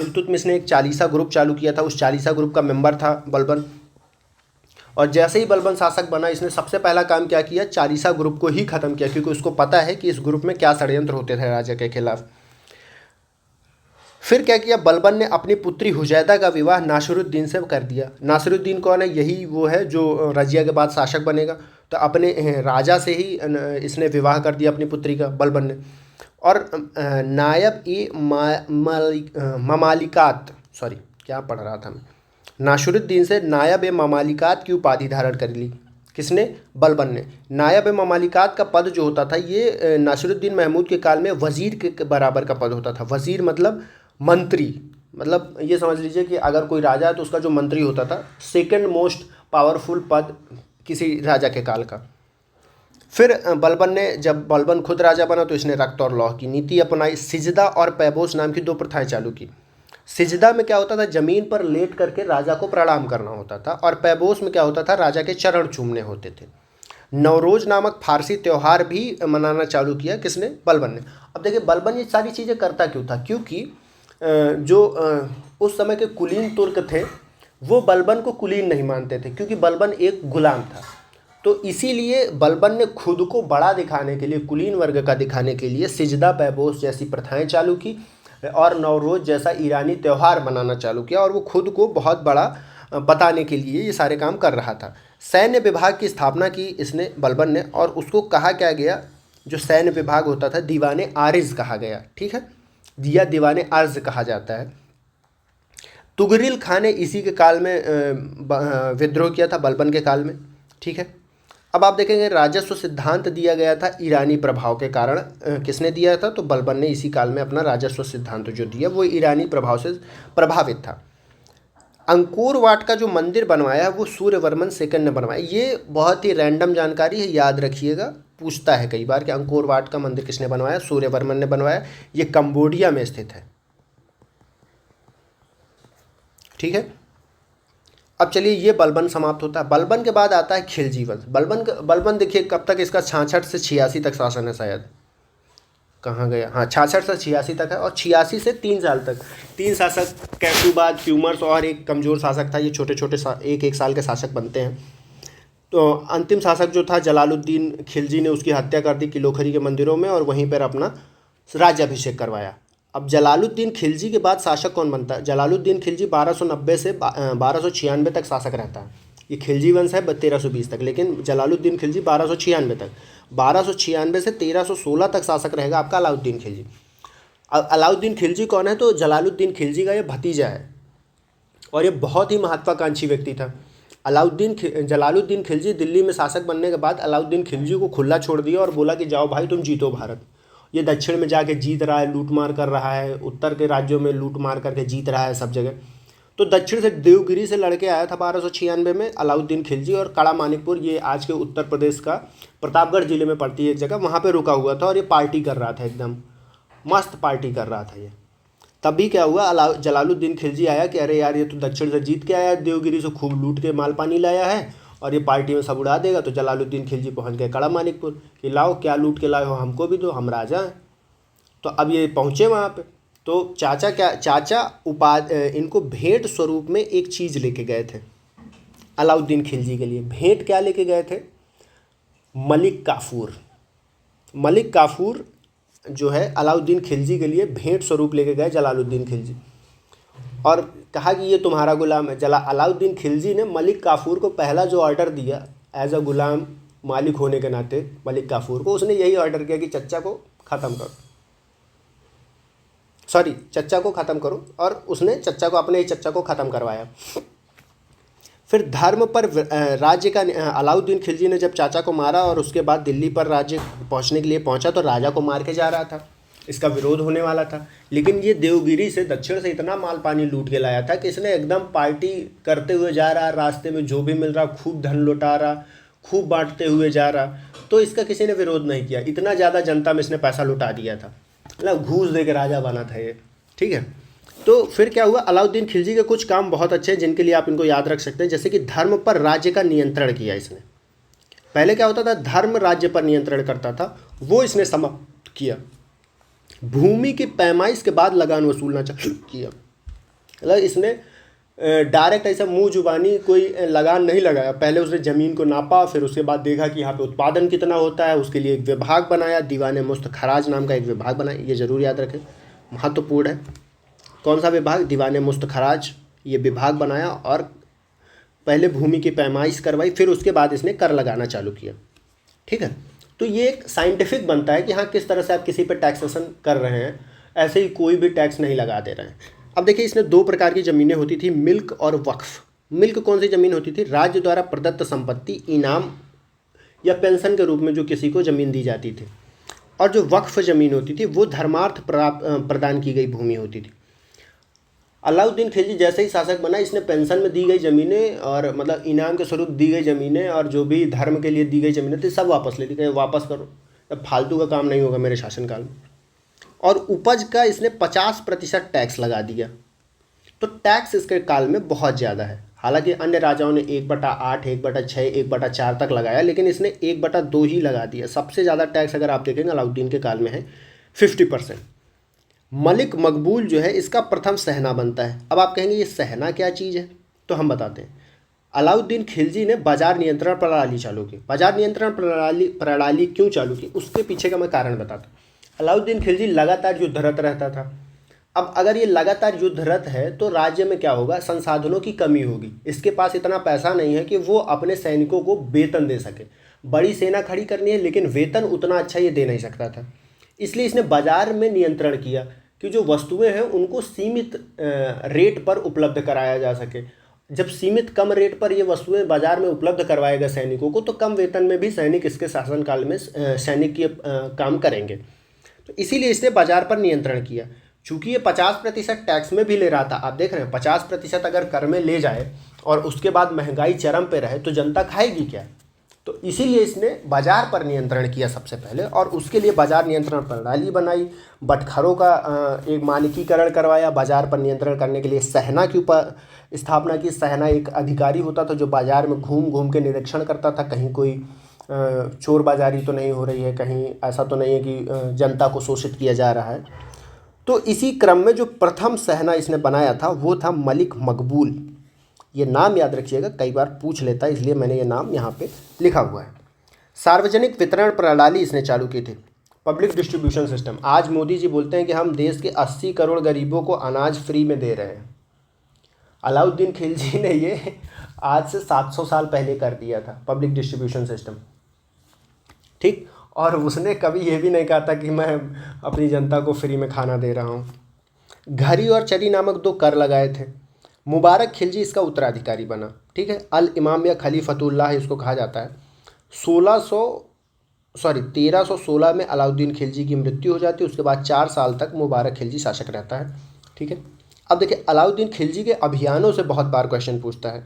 इल्तुतमिश ने एक चालीसा ग्रुप चालू किया था, उस चालीसा ग्रुप का मेंबर था बलबन। और जैसे ही बलबन शासक बना, इसने सबसे पहला काम क्या किया, चालीसा ग्रुप को ही ख़त्म किया, क्योंकि उसको पता है कि इस ग्रुप में क्या षड्यंत्र होते थे राजा के खिलाफ। फिर क्या किया, बलबन ने अपनी पुत्री हुजैदा का विवाह नासिरुद्दीन से कर दिया। नासिरुद्दीन कौन है, यही वो है जो रजिया के बाद शासक बनेगा। तो अपने राजा से ही इसने विवाह कर दिया अपनी पुत्री का, बलबन ने। और नायब ए ममालिकात, सॉरी क्या पढ़ रहा था मैं, नासिरुद्दीन से नायब ए ममालिकात की उपाधि धारण कर ली। किसने, बलबन ने। नायब ए ममालिकात का पद जो होता था ये नासिरुद्दीन महमूद के काल में वज़ीर के बराबर का पद होता था। वज़ीर मतलब मंत्री, मतलब ये समझ लीजिए कि अगर कोई राजा है तो उसका जो मंत्री होता था, सेकंड मोस्ट पावरफुल पद किसी राजा के काल का। फिर बलबन ने, जब बलबन खुद राजा बना तो इसने रक्त और लौह की नीति अपनाई। सिजदा और पैबोस नाम की दो प्रथाएं चालू की। सिजदा में क्या होता था, ज़मीन पर लेट करके राजा को प्रणाम करना होता था, और पैबोस में क्या होता था, राजा के चरण चूमने होते थे। नवरोज़ नामक फारसी त्यौहार भी मनाना चालू किया, किसने, बलबन ने। अब देखिए बलबन ये सारी चीज़ें करता क्यों था, क्योंकि जो उस समय के कुलीन तुर्क थे वो बलबन को कुलीन नहीं मानते थे, क्योंकि बलबन एक गुलाम था। तो इसीलिए बलबन ने खुद को बड़ा दिखाने के लिए, कुलीन वर्ग का दिखाने के लिए सिजदा पैबोस जैसी प्रथाएं चालू की और नवरोज़ जैसा ईरानी त्यौहार मनाना चालू किया, और वो खुद को बहुत बड़ा बताने के लिए ये सारे काम कर रहा था। सैन्य विभाग की स्थापना की इसने, बलबन ने, और उसको कहा क्या गया, जो सैन्य विभाग होता था दीवाने आरिज कहा गया, ठीक है, दिया दीवाने अर्ज कहा जाता है। तुगरिल खान ने इसी के काल में विद्रोह किया था, बलबन के काल में, ठीक है। अब आप देखेंगे राजस्व सिद्धांत दिया गया था ईरानी प्रभाव के कारण। किसने दिया था, तो बलबन ने इसी काल में अपना राजस्व सिद्धांत जो दिया वो ईरानी प्रभाव से प्रभावित था। अंकोर वाट का जो मंदिर बनवाया है वो सूर्यवर्मन सेकंड ने बनवाया। ये बहुत ही रैंडम जानकारी है, याद रखिएगा, पूछता है कई बार कि अंकोर वाट का मंदिर किसने बनवाया, सूर्यवर्मन ने बनवाया। ये कंबोडिया में स्थित है, ठीक है। अब चलिए ये बलबन समाप्त होता है। बलबन के बाद आता है खिलजी वंश। बलबन देखिए कब तक इसका 66 से 86 तक शासन है, शायद कहाँ गया, हाँ 66 से 86 तक है, और 86 से 3 साल तक 3 शासक, कैसुबाद, क्यूमर्स और एक कमज़ोर शासक था। ये छोटे छोटे एक साल के शासक बनते हैं। तो अंतिम शासक जो था जलालुद्दीन खिलजी ने उसकी हत्या कर दी किलोखरी के मंदिरों में, और वहीं पर अपना राज्याभिषेक करवाया। अब जलालुद्दीन खिलजी के बाद शासक कौन बनता है, जलालुद्दीन खिलजी 1290 से 1296 तक शासक रहता है। ये खिलजी वंश है 1320 तक, लेकिन जलालुद्दीन खिलजी 1296 तक, 1296 से 1316 तक शासक रहेगा आपका अलाउद्दीन खिलजी। अलाउद्दीन खिलजी कौन है, तो जलालुद्दीन खिलजी का ये भतीजा है, और ये बहुत ही महत्वाकांक्षी व्यक्ति था। जलालुद्दीन खिलजी दिल्ली में शासक बनने के बाद अलाउद्दीन खिलजी को खुला छोड़ दिया और बोला कि जाओ भाई तुम जीतो भारत। ये दक्षिण में जाके जीत रहा है, लूट मार कर रहा है, उत्तर के राज्यों में लूट मार करके जीत रहा है सब जगह। तो दक्षिण से देवगिरी से लड़के आया था 1296 में अलाउद्दीन खिलजी, और काड़ा मानिकपुर, ये आज के उत्तर प्रदेश का प्रतापगढ़ जिले में पड़ती है एक जगह, वहाँ पे रुका हुआ था, और ये पार्टी कर रहा था, एकदम मस्त पार्टी कर रहा था ये। तभी क्या हुआ, जलालुद्दीन खिलजी आया कि अरे यार ये तो दक्षिण से जीत के आया है, देवगिरी से खूब लूट के माल पानी लाया है, और ये पार्टी में सब उड़ा देगा। तो जलालुद्दीन खिलजी पहुंच गए काड़ा मानिकपुर कि लाओ क्या लूट के लाए हो, हमको भी दो, हम राजा हैं। तो अब ये पहुँचे वहाँ पे, तो चाचा इनको भेंट स्वरूप में एक चीज़ लेके गए थे अलाउद्दीन खिलजी के लिए। भेंट क्या लेके गए थे, मलिक काफूर। मलिक काफूर जो है अलाउद्दीन खिलजी के लिए भेंट स्वरूप लेके गए जलालुद्दीन खिलजी, और कहा कि ये तुम्हारा गुलाम है। अलाउद्दीन खिलजी ने मलिक काफूर को पहला जो ऑर्डर दिया एज अ गुलाम, मालिक होने के नाते मलिक काफूर को, उसने यही ऑर्डर किया कि चच्चा को ख़त्म करो, चच्चा को ख़त्म करो, और उसने चच्चा को, अपने ही चच्चा को ख़त्म करवाया। फिर धर्म पर राज्य का अलाउद्दीन खिलजी ने जब चाचा को मारा और उसके बाद दिल्ली पर राज्य पहुंचने के लिए पहुंचा, तो राजा को मार के जा रहा था, इसका विरोध होने वाला था। लेकिन ये देवगिरी से दक्षिण से इतना माल पानी लूट के लाया था कि इसने एकदम पार्टी करते हुए जा रहा, रास्ते में जो भी मिल रहा खूब धन लुटा रहा, खूब बांटते हुए जा रहा, तो इसका किसी ने विरोध नहीं किया। इतना ज़्यादा जनता में इसने पैसा लुटा दिया था, मतलब घूस दे के राजा बना था ये, ठीक है। तो फिर क्या हुआ, अलाउद्दीन खिलजी के कुछ काम बहुत अच्छे हैं जिनके लिए आप इनको याद रख सकते हैं, जैसे कि धर्म पर राज्य का नियंत्रण किया इसने। पहले क्या होता था, धर्म राज्य पर नियंत्रण करता था, वो इसने समाप्त किया। भूमि की पैमाइश के बाद लगान वसूलना चालू किया, मतलब इसने डायरेक्ट ऐसा मुंह जुबानी कोई लगान नहीं लगाया। पहले उसने ज़मीन को नापा, फिर उसके बाद देखा कि यहाँ पे उत्पादन कितना होता है, उसके लिए एक विभाग बनाया, दीवाने मुस्त खराज नाम का एक विभाग बनाया। ये ज़रूर याद रखें, महत्वपूर्ण है। कौन सा विभाग? दीवाने मुस्तखराज ये विभाग बनाया और पहले भूमि की पैमाइश करवाई, फिर उसके बाद इसने कर लगाना चालू किया। ठीक है, तो ये एक साइंटिफिक बनता है कि हाँ किस तरह से आप किसी पे टैक्सेशन कर रहे हैं, ऐसे ही कोई भी टैक्स नहीं लगा दे रहे हैं। अब देखिए इसने दो प्रकार की ज़मीनें होती थी, मिल्क और वक्फ। मिल्क कौन सी ज़मीन होती थी? राज्य द्वारा प्रदत्त संपत्ति, इनाम या पेंशन के रूप में जो किसी को ज़मीन दी जाती थी। और जो वक्फ ज़मीन होती थी वो धर्मार्थ प्रदान की गई भूमि होती थी। अलाउद्दीन खिलजी जैसे ही शासक बना, इसने पेंशन में दी गई ज़मीनें और मतलब इनाम के स्वरूप दी गई ज़मीनें और जो भी धर्म के लिए दी गई ज़मीनें थी सब वापस ले ली, कहे वापस करो, अब फालतू का काम नहीं होगा मेरे शासनकाल में। और उपज का इसने 50% टैक्स लगा दिया। तो टैक्स इसके काल में बहुत ज़्यादा है। हालांकि अन्य राजाओं ने 1/8, 1/6, 1/4 तक लगाया, लेकिन इसने 1/2 ही लगा दिया। सबसे ज़्यादा टैक्स अगर आप देखेंगे अलाउद्दीन के काल में है 50%। मलिक मकबूल जो है इसका प्रथम सहना बनता है। अब आप कहेंगे ये सहना क्या चीज़ है, तो हम बताते हैं। अलाउद्दीन खिलजी ने बाजार नियंत्रण प्रणाली चालू की। बाजार नियंत्रण प्रणाली क्यों चालू की, उसके पीछे का मैं कारण बताता हूँ। अलाउद्दीन खिलजी लगातार युद्धरत रहता था। अब अगर ये लगातार युद्धरत है तो राज्य में क्या होगा, संसाधनों की कमी होगी। इसके पास इतना पैसा नहीं है कि वो अपने सैनिकों को वेतन दे सके। बड़ी सेना खड़ी करनी है लेकिन वेतन उतना अच्छा ये दे नहीं सकता था। इसलिए इसने बाजार में नियंत्रण किया कि जो वस्तुएं हैं उनको सीमित रेट पर उपलब्ध कराया जा सके। जब सीमित कम रेट पर ये वस्तुएं बाजार में उपलब्ध करवाएगा सैनिकों को, तो कम वेतन में भी सैनिक इसके शासनकाल में सैनिक के काम करेंगे। तो इसीलिए इसने बाजार पर नियंत्रण किया। चूँकि ये 50% टैक्स में भी ले रहा था, आप देख रहे हैं 50% अगर कर में ले जाए और उसके बाद महंगाई चरम पे रहे तो जनता खाएगी क्या। तो इसीलिए इसने बाजार पर नियंत्रण किया सबसे पहले, और उसके लिए बाजार नियंत्रण प्रणाली बनाई, बटखरों का एक मानकीकरण करवाया। बाजार पर नियंत्रण करने के लिए सहना की स्थापना की। सहना एक अधिकारी होता था जो बाजार में घूम घूम के निरीक्षण करता था, कहीं कोई चोर बाजारी तो नहीं हो रही है, कहीं ऐसा तो नहीं है कि जनता को शोषित किया जा रहा है। तो इसी क्रम में जो प्रथम सहना इसने बनाया था वो था मलिक मकबूल। ये नाम याद रखिएगा, कई बार पूछ लेता है, इसलिए मैंने ये नाम यहाँ पे लिखा हुआ है। सार्वजनिक वितरण प्रणाली इसने चालू की थी, पब्लिक डिस्ट्रीब्यूशन सिस्टम। आज मोदी जी बोलते हैं कि हम देश के 80 करोड़ गरीबों को अनाज फ्री में दे रहे हैं। अलाउद्दीन खिलजी ने ये आज से 700 साल पहले कर दिया था, पब्लिक डिस्ट्रीब्यूशन सिस्टम। ठीक, और उसने कभी ये भी नहीं कहा था कि मैं अपनी जनता को फ्री में खाना दे रहा हूँ। घरी और चरी नामक 2 कर लगाए थे। मुबारक खिलजी इसका उत्तराधिकारी बना। ठीक है, अल इमाम या खलीफतुल्लाह इसको कहा जाता है। 1316 में अलाउद्दीन खिलजी की मृत्यु हो जाती है। उसके बाद 4 साल तक मुबारक खिलजी शासक रहता है। ठीक है, अब देखिए अलाउद्दीन खिलजी के अभियानों से बहुत बार क्वेश्चन पूछता है।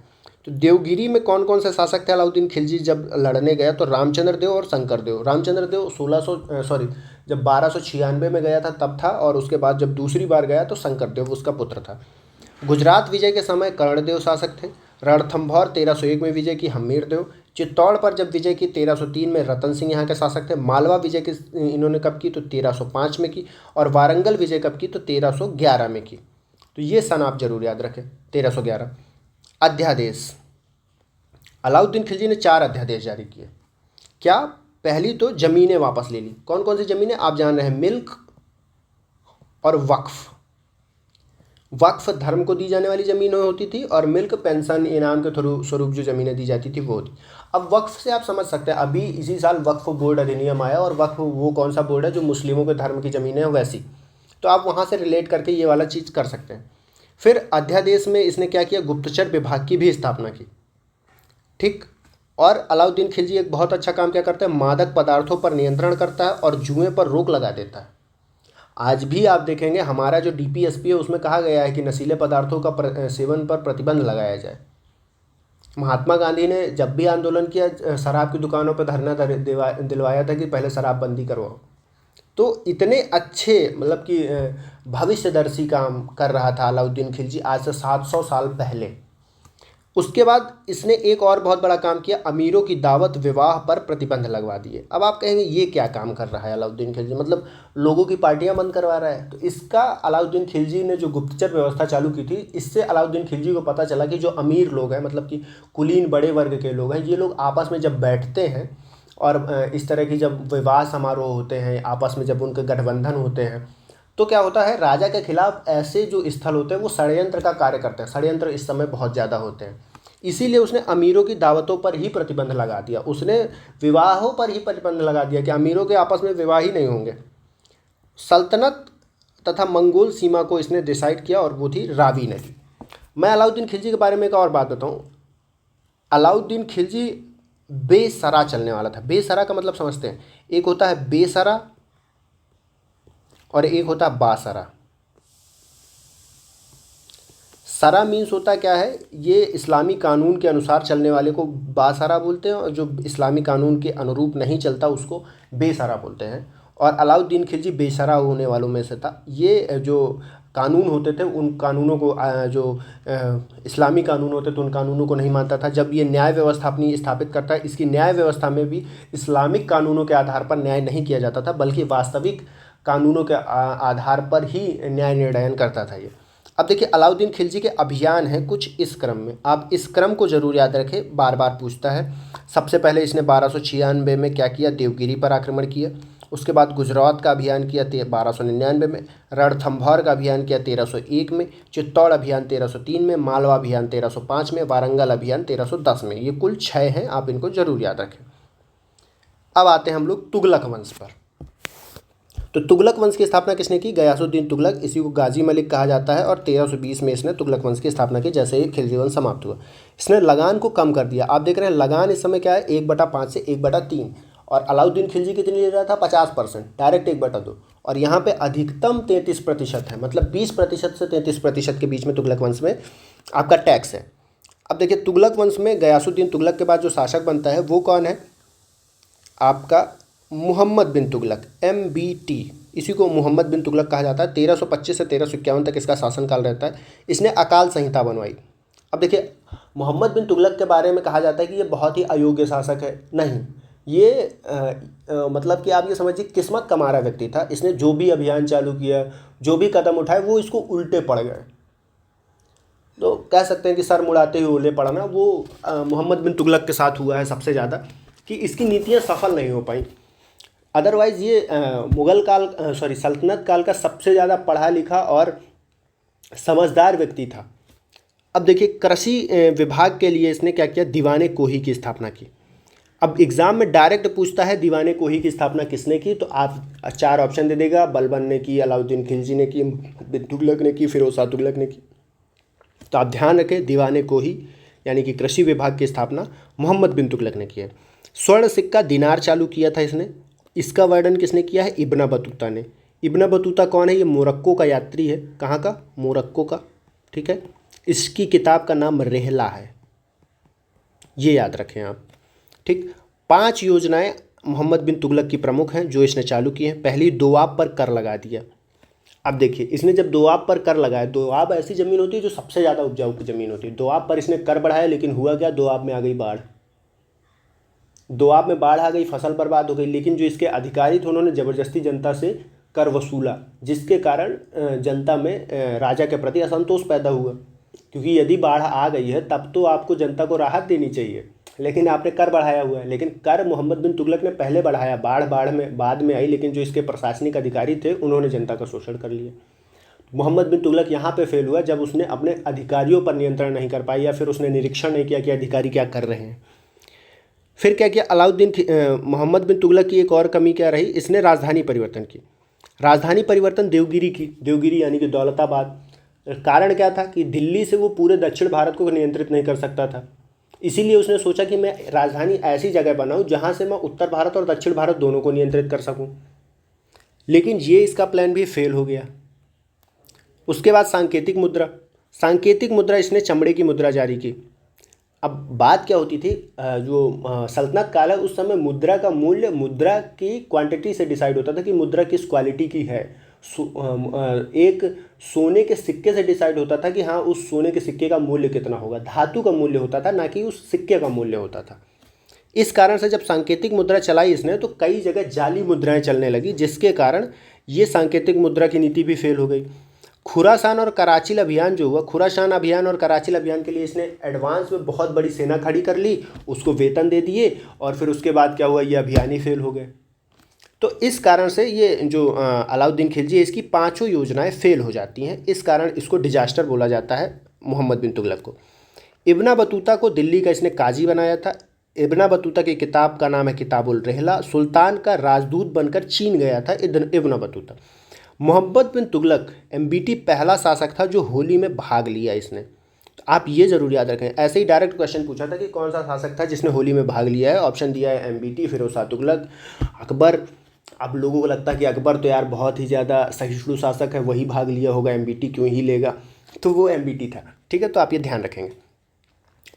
तो देवगिरी में कौन कौन से शासक थे अलाउद्दीन खिलजी जब लड़ने गया, तो रामचंद्र देव और शंकर देव। रामचंद्र देव जब 1296 में गया था तब था, और उसके बाद जब दूसरी बार गया तो शंकर देव उसका पुत्र था। गुजरात विजय के समय कर्णदेव शासक थे। रणथंभौर 1301 में विजय की हमीर देव। चित्तौड़ पर जब विजय की 1303 में रतन सिंह यहाँ के शासक थे। मालवा विजय की इन्होंने कब की, तो 1305 में की। और वारंगल विजय कब की, तो 1311 में की। तो ये सन आप जरूर याद रखें, 1311। अध्यादेश, अलाउद्दीन खिलजी ने 4 अध्यादेश जारी किए। क्या? पहली तो ज़मीनें वापस ले ली। कौन कौन सी ज़मीनें आप जान रहे हैं, मिल्क और वक्फ। वक्फ धर्म को दी जाने वाली ज़मीन होती थी, और मिल्क पेंशन इनाम के स्वरूप जो ज़मीनें दी जाती थी वो थी। अब वक्फ से आप समझ सकते हैं, अभी इसी साल वक्फ बोर्ड अधिनियम आया, और वक्फ वो कौन सा बोर्ड है जो मुस्लिमों के धर्म की ज़मीनें हैं वैसी। तो आप वहाँ से रिलेट करके ये वाला चीज़ कर सकते हैं। फिर अध्यादेश में इसने क्या किया, गुप्तचर विभाग की भी स्थापना की। ठीक, और अलाउद्दीन खिलजी एक बहुत अच्छा काम क्या करता है, मादक पदार्थों पर नियंत्रण करता है और जुए पर रोक लगा देता है। आज भी आप देखेंगे हमारा जो DPSP है उसमें कहा गया है कि नशीले पदार्थों का सेवन पर प्रतिबंध लगाया जाए। महात्मा गांधी ने जब भी आंदोलन किया शराब की दुकानों पर धरना दिलवाया था कि पहले शराबबंदी करवाओ। तो इतने अच्छे मतलब कि भविष्यदर्शी काम कर रहा था अलाउद्दीन खिलजी आज से 700 साल पहले। उसके बाद इसने एक और बहुत बड़ा काम किया, अमीरों की दावत विवाह पर प्रतिबंध लगवा दिए। अब आप कहेंगे ये क्या काम कर रहा है अलाउद्दीन खिलजी, मतलब लोगों की पार्टियां बंद करवा रहा है। तो इसका अलाउद्दीन खिलजी ने जो गुप्तचर व्यवस्था चालू की थी, इससे अलाउद्दीन खिलजी को पता चला कि जो अमीर लोग हैं, मतलब कि कुलीन बड़े वर्ग के लोग हैं, ये लोग आपस में जब बैठते हैं और इस तरह की जब विवाह समारोह होते हैं, आपस में जब उनके गठबंधन होते हैं, तो क्या होता है, राजा के खिलाफ ऐसे जो स्थल होते हैं वो षड्यंत्र का कार्य करते हैं। षड्यंत्र इस समय बहुत ज़्यादा होते हैं, इसीलिए उसने अमीरों की दावतों पर ही प्रतिबंध लगा दिया। उसने विवाहों पर ही प्रतिबंध लगा दिया कि अमीरों के आपस में विवाह ही नहीं होंगे। सल्तनत तथा मंगोल सीमा को इसने डिसाइड किया और वो थी रावी नदी। मैं अलाउद्दीन खिलजी के बारे में एक और बात बताऊं। अलाउद्दीन खिलजी बेसरा चलने वाला था। बेसरा का मतलब समझते हैं, एक होता है बेसरा और एक होता है बासरा। सरा मीन्स होता क्या है, ये इस्लामी कानून के अनुसार चलने वाले को बासरा बोलते हैं, और जो इस्लामी कानून के अनुरूप नहीं चलता उसको बेसरा बोलते हैं। और अलाउद्दीन खिलजी बेसरा होने वालों में से था। ये जो कानून होते थे उन कानूनों को इस्लामी कानून होते थे उन कानूनों को नहीं मानता था। जब ये न्याय व्यवस्था अपनी स्थापित करता है, इसकी न्याय व्यवस्था में भी इस्लामिक कानूनों के आधार पर न्याय नहीं किया जाता था, बल्कि वास्तविक कानूनों के आधार पर ही न्याय निर्णयन करता था ये। अब देखिए अलाउद्दीन खिलजी के अभियान हैं कुछ इस क्रम में, आप इस क्रम को जरूर याद रखें, बार बार पूछता है। सबसे पहले इसने 1296 में क्या किया, देवगिरी पर आक्रमण किया। उसके बाद गुजरात का अभियान किया 1299 में, रणथंभौर का अभियान किया 1301 में, चित्तौड़ अभियान 1303 में, मालवा अभियान 1305 में, वारंगल अभियान 1310 में। ये कुल 6 हैं, आप इनको जरूर याद रखें। अब आते हैं हम लोग तुगलक वंश पर। तो तुगलक वंश की स्थापना किसने की, गयासुद्दीन तुगलक, इसी को गाजी मलिक कहा जाता है। और 1320 में इसने तुगलक वंश की स्थापना की, जैसे ही खिलजी वंश समाप्त हुआ। इसने लगान को कम कर दिया। आप देख रहे हैं लगान इस समय क्या है, 1/5 से 1/3। और अलाउद्दीन खिलजी कितनी ले रहा था, 50%, डायरेक्ट 1/2। और यहाँ पे अधिकतम 33% है, मतलब 20% से 33% के बीच में तुगलक वंश में आपका टैक्स है। अब देखिए तुगलक वंश में गयासुद्दीन तुगलक के बाद जो शासक बनता है वो कौन है, आपका मोहम्मद बिन तुगलक, MBT, इसी को मोहम्मद बिन तुगलक कहा जाता है। 1325 से 1351 तक इसका शासनकाल रहता है। इसने अकाल संहिता बनवाई। अब देखिए मोहम्मद बिन तुगलक के बारे में कहा जाता है कि ये बहुत ही अयोग्य शासक है, नहीं, ये मतलब कि आप ये समझिए किस्मत का मारा व्यक्ति था। इसने जो भी अभियान चालू किया, जो भी कदम उठाए, वो इसको उल्टे पड़ गए। तो कह सकते हैं कि सर मुड़ाते हुए उल्टे पड़ना वो मोहम्मद बिन तुगलक के साथ हुआ है सबसे ज़्यादा, कि इसकी नीतियाँ सफल नहीं हो पाई। अदरवाइज़ ये मुग़ल काल सल्तनत काल का सबसे ज़्यादा पढ़ा लिखा और समझदार व्यक्ति था। अब देखिए कृषि विभाग के लिए इसने क्या किया, दीवाने कोही की स्थापना की। अब एग्ज़ाम में डायरेक्ट पूछता है दीवाने कोही की स्थापना किसने की, तो आप 4 ऑप्शन दे देगा, बलबन ने की, अलाउद्दीन खिलजी ने की, बिन तुगलक ने की, फिरोज शाह तुगलक ने की। तो आप ध्यान रखें दीवाने कोही यानी कि कृषि विभाग की स्थापना मोहम्मद बिन तुगलक ने की है। स्वर्ण सिक्का दिनार चालू किया था इसने। इसका वर्णन किसने किया है, इब्न बतूता ने। इब्न बतूता कौन है, ये मोरक्को का यात्री है। कहाँ का, मोरक्को का, ठीक है। इसकी किताब का नाम रेहला है, ये याद रखें आप, ठीक। 5 योजनाएं मोहम्मद बिन तुगलक की प्रमुख हैं जो इसने चालू की हैं। पहली, दोआब पर कर लगा दिया। अब देखिए इसने जब दोआब पर कर लगाया, दोआब ऐसी ज़मीन होती है जो सबसे ज़्यादा उपजाऊ की ज़मीन होती है, दोआब पर इसने कर बढ़ाया, लेकिन हुआ क्या, दोआब में आ गई बाढ़। दोआब में बाढ़ आ गई, फसल बर्बाद हो गई। लेकिन जो इसके अधिकारी थे उन्होंने ज़बरदस्ती जनता से कर वसूला, जिसके कारण जनता में राजा के प्रति असंतोष पैदा हुआ। क्योंकि यदि बाढ़ आ गई है तब तो आपको जनता को राहत देनी चाहिए, लेकिन आपने कर बढ़ाया हुआ है। लेकिन कर मोहम्मद बिन तुगलक ने पहले बढ़ाया, बाढ़ में बाद में आई, लेकिन जो इसके प्रशासनिक अधिकारी थे उन्होंने जनता का शोषण कर लिया। मोहम्मद बिन तुगलक यहाँ पे फेल हुआ जब उसने अपने अधिकारियों पर नियंत्रण नहीं कर पाई, या फिर उसने निरीक्षण नहीं किया कि अधिकारी क्या कर रहे हैं। फिर क्या किया मोहम्मद बिन तुगलक की एक और कमी क्या रही, इसने राजधानी परिवर्तन की। राजधानी परिवर्तन देवगिरी की, देवगिरी यानी कि दौलताबाद। कारण क्या था कि दिल्ली से वो पूरे दक्षिण भारत को नियंत्रित नहीं कर सकता था, इसीलिए उसने सोचा कि मैं राजधानी ऐसी जगह बनाऊं जहां से मैं उत्तर भारत और दक्षिण भारत दोनों को नियंत्रित कर सकूं। लेकिन ये इसका प्लान भी फेल हो गया। उसके बाद सांकेतिक मुद्रा इसने चमड़े की मुद्रा जारी की। अब बात क्या होती थी, जो सल्तनत काल है उस समय मुद्रा का मूल्य मुद्रा की क्वांटिटी से डिसाइड होता था कि मुद्रा किस क्वालिटी की है। एक सोने के सिक्के से डिसाइड होता था कि हाँ उस सोने के सिक्के का मूल्य कितना होगा, धातु का मूल्य होता था, ना कि उस सिक्के का मूल्य होता था। इस कारण से जब सांकेतिक मुद्रा चलाई इसने तो कई जगह जाली मुद्राएं चलने लगी, जिसके कारण ये सांकेतिक मुद्रा की नीति भी फेल हो गई। खुरासान और कराचिल अभियान जो हुआ, खुरासान अभियान और कराचिल अभियान के लिए इसने एडवांस में बहुत बड़ी सेना खड़ी कर ली, उसको वेतन दे दिए, और फिर उसके बाद क्या हुआ, ये अभियान ही फेल हो गए। तो इस कारण से ये जो अलाउद्दीन खिलजी है, इसकी पांचों योजनाएं फेल हो जाती हैं। इस कारण इसको डिजास्टर बोला जाता है मोहम्मद बिन तुगलक को। इब्न बतूता को दिल्ली का इसने काजी बनाया था। इब्न बतूता की किताब का नाम है किताबुल रहला। सुल्तान का राजदूत बनकर चीन गया था इब्न बतूता। मोहम्मद बिन तुगलक एमबीटी पहला शासक था जो होली में भाग लिया इसने। तो आप ये जरूर याद रखें। ऐसे ही डायरेक्ट क्वेश्चन पूछा था कि कौन सा शासक था जिसने होली में भाग लिया है। ऑप्शन दिया है एमबीटी, फिरोज शाह तुगलक, अकबर। अब लोगों को लगता है कि अकबर तो यार बहुत ही ज़्यादा सहिष्णु शासक है, वही भाग लिया होगा, एमबीटी क्यों ही लेगा, तो वो एमबीटी था। ठीक है, तो आप ये ध्यान रखेंगे।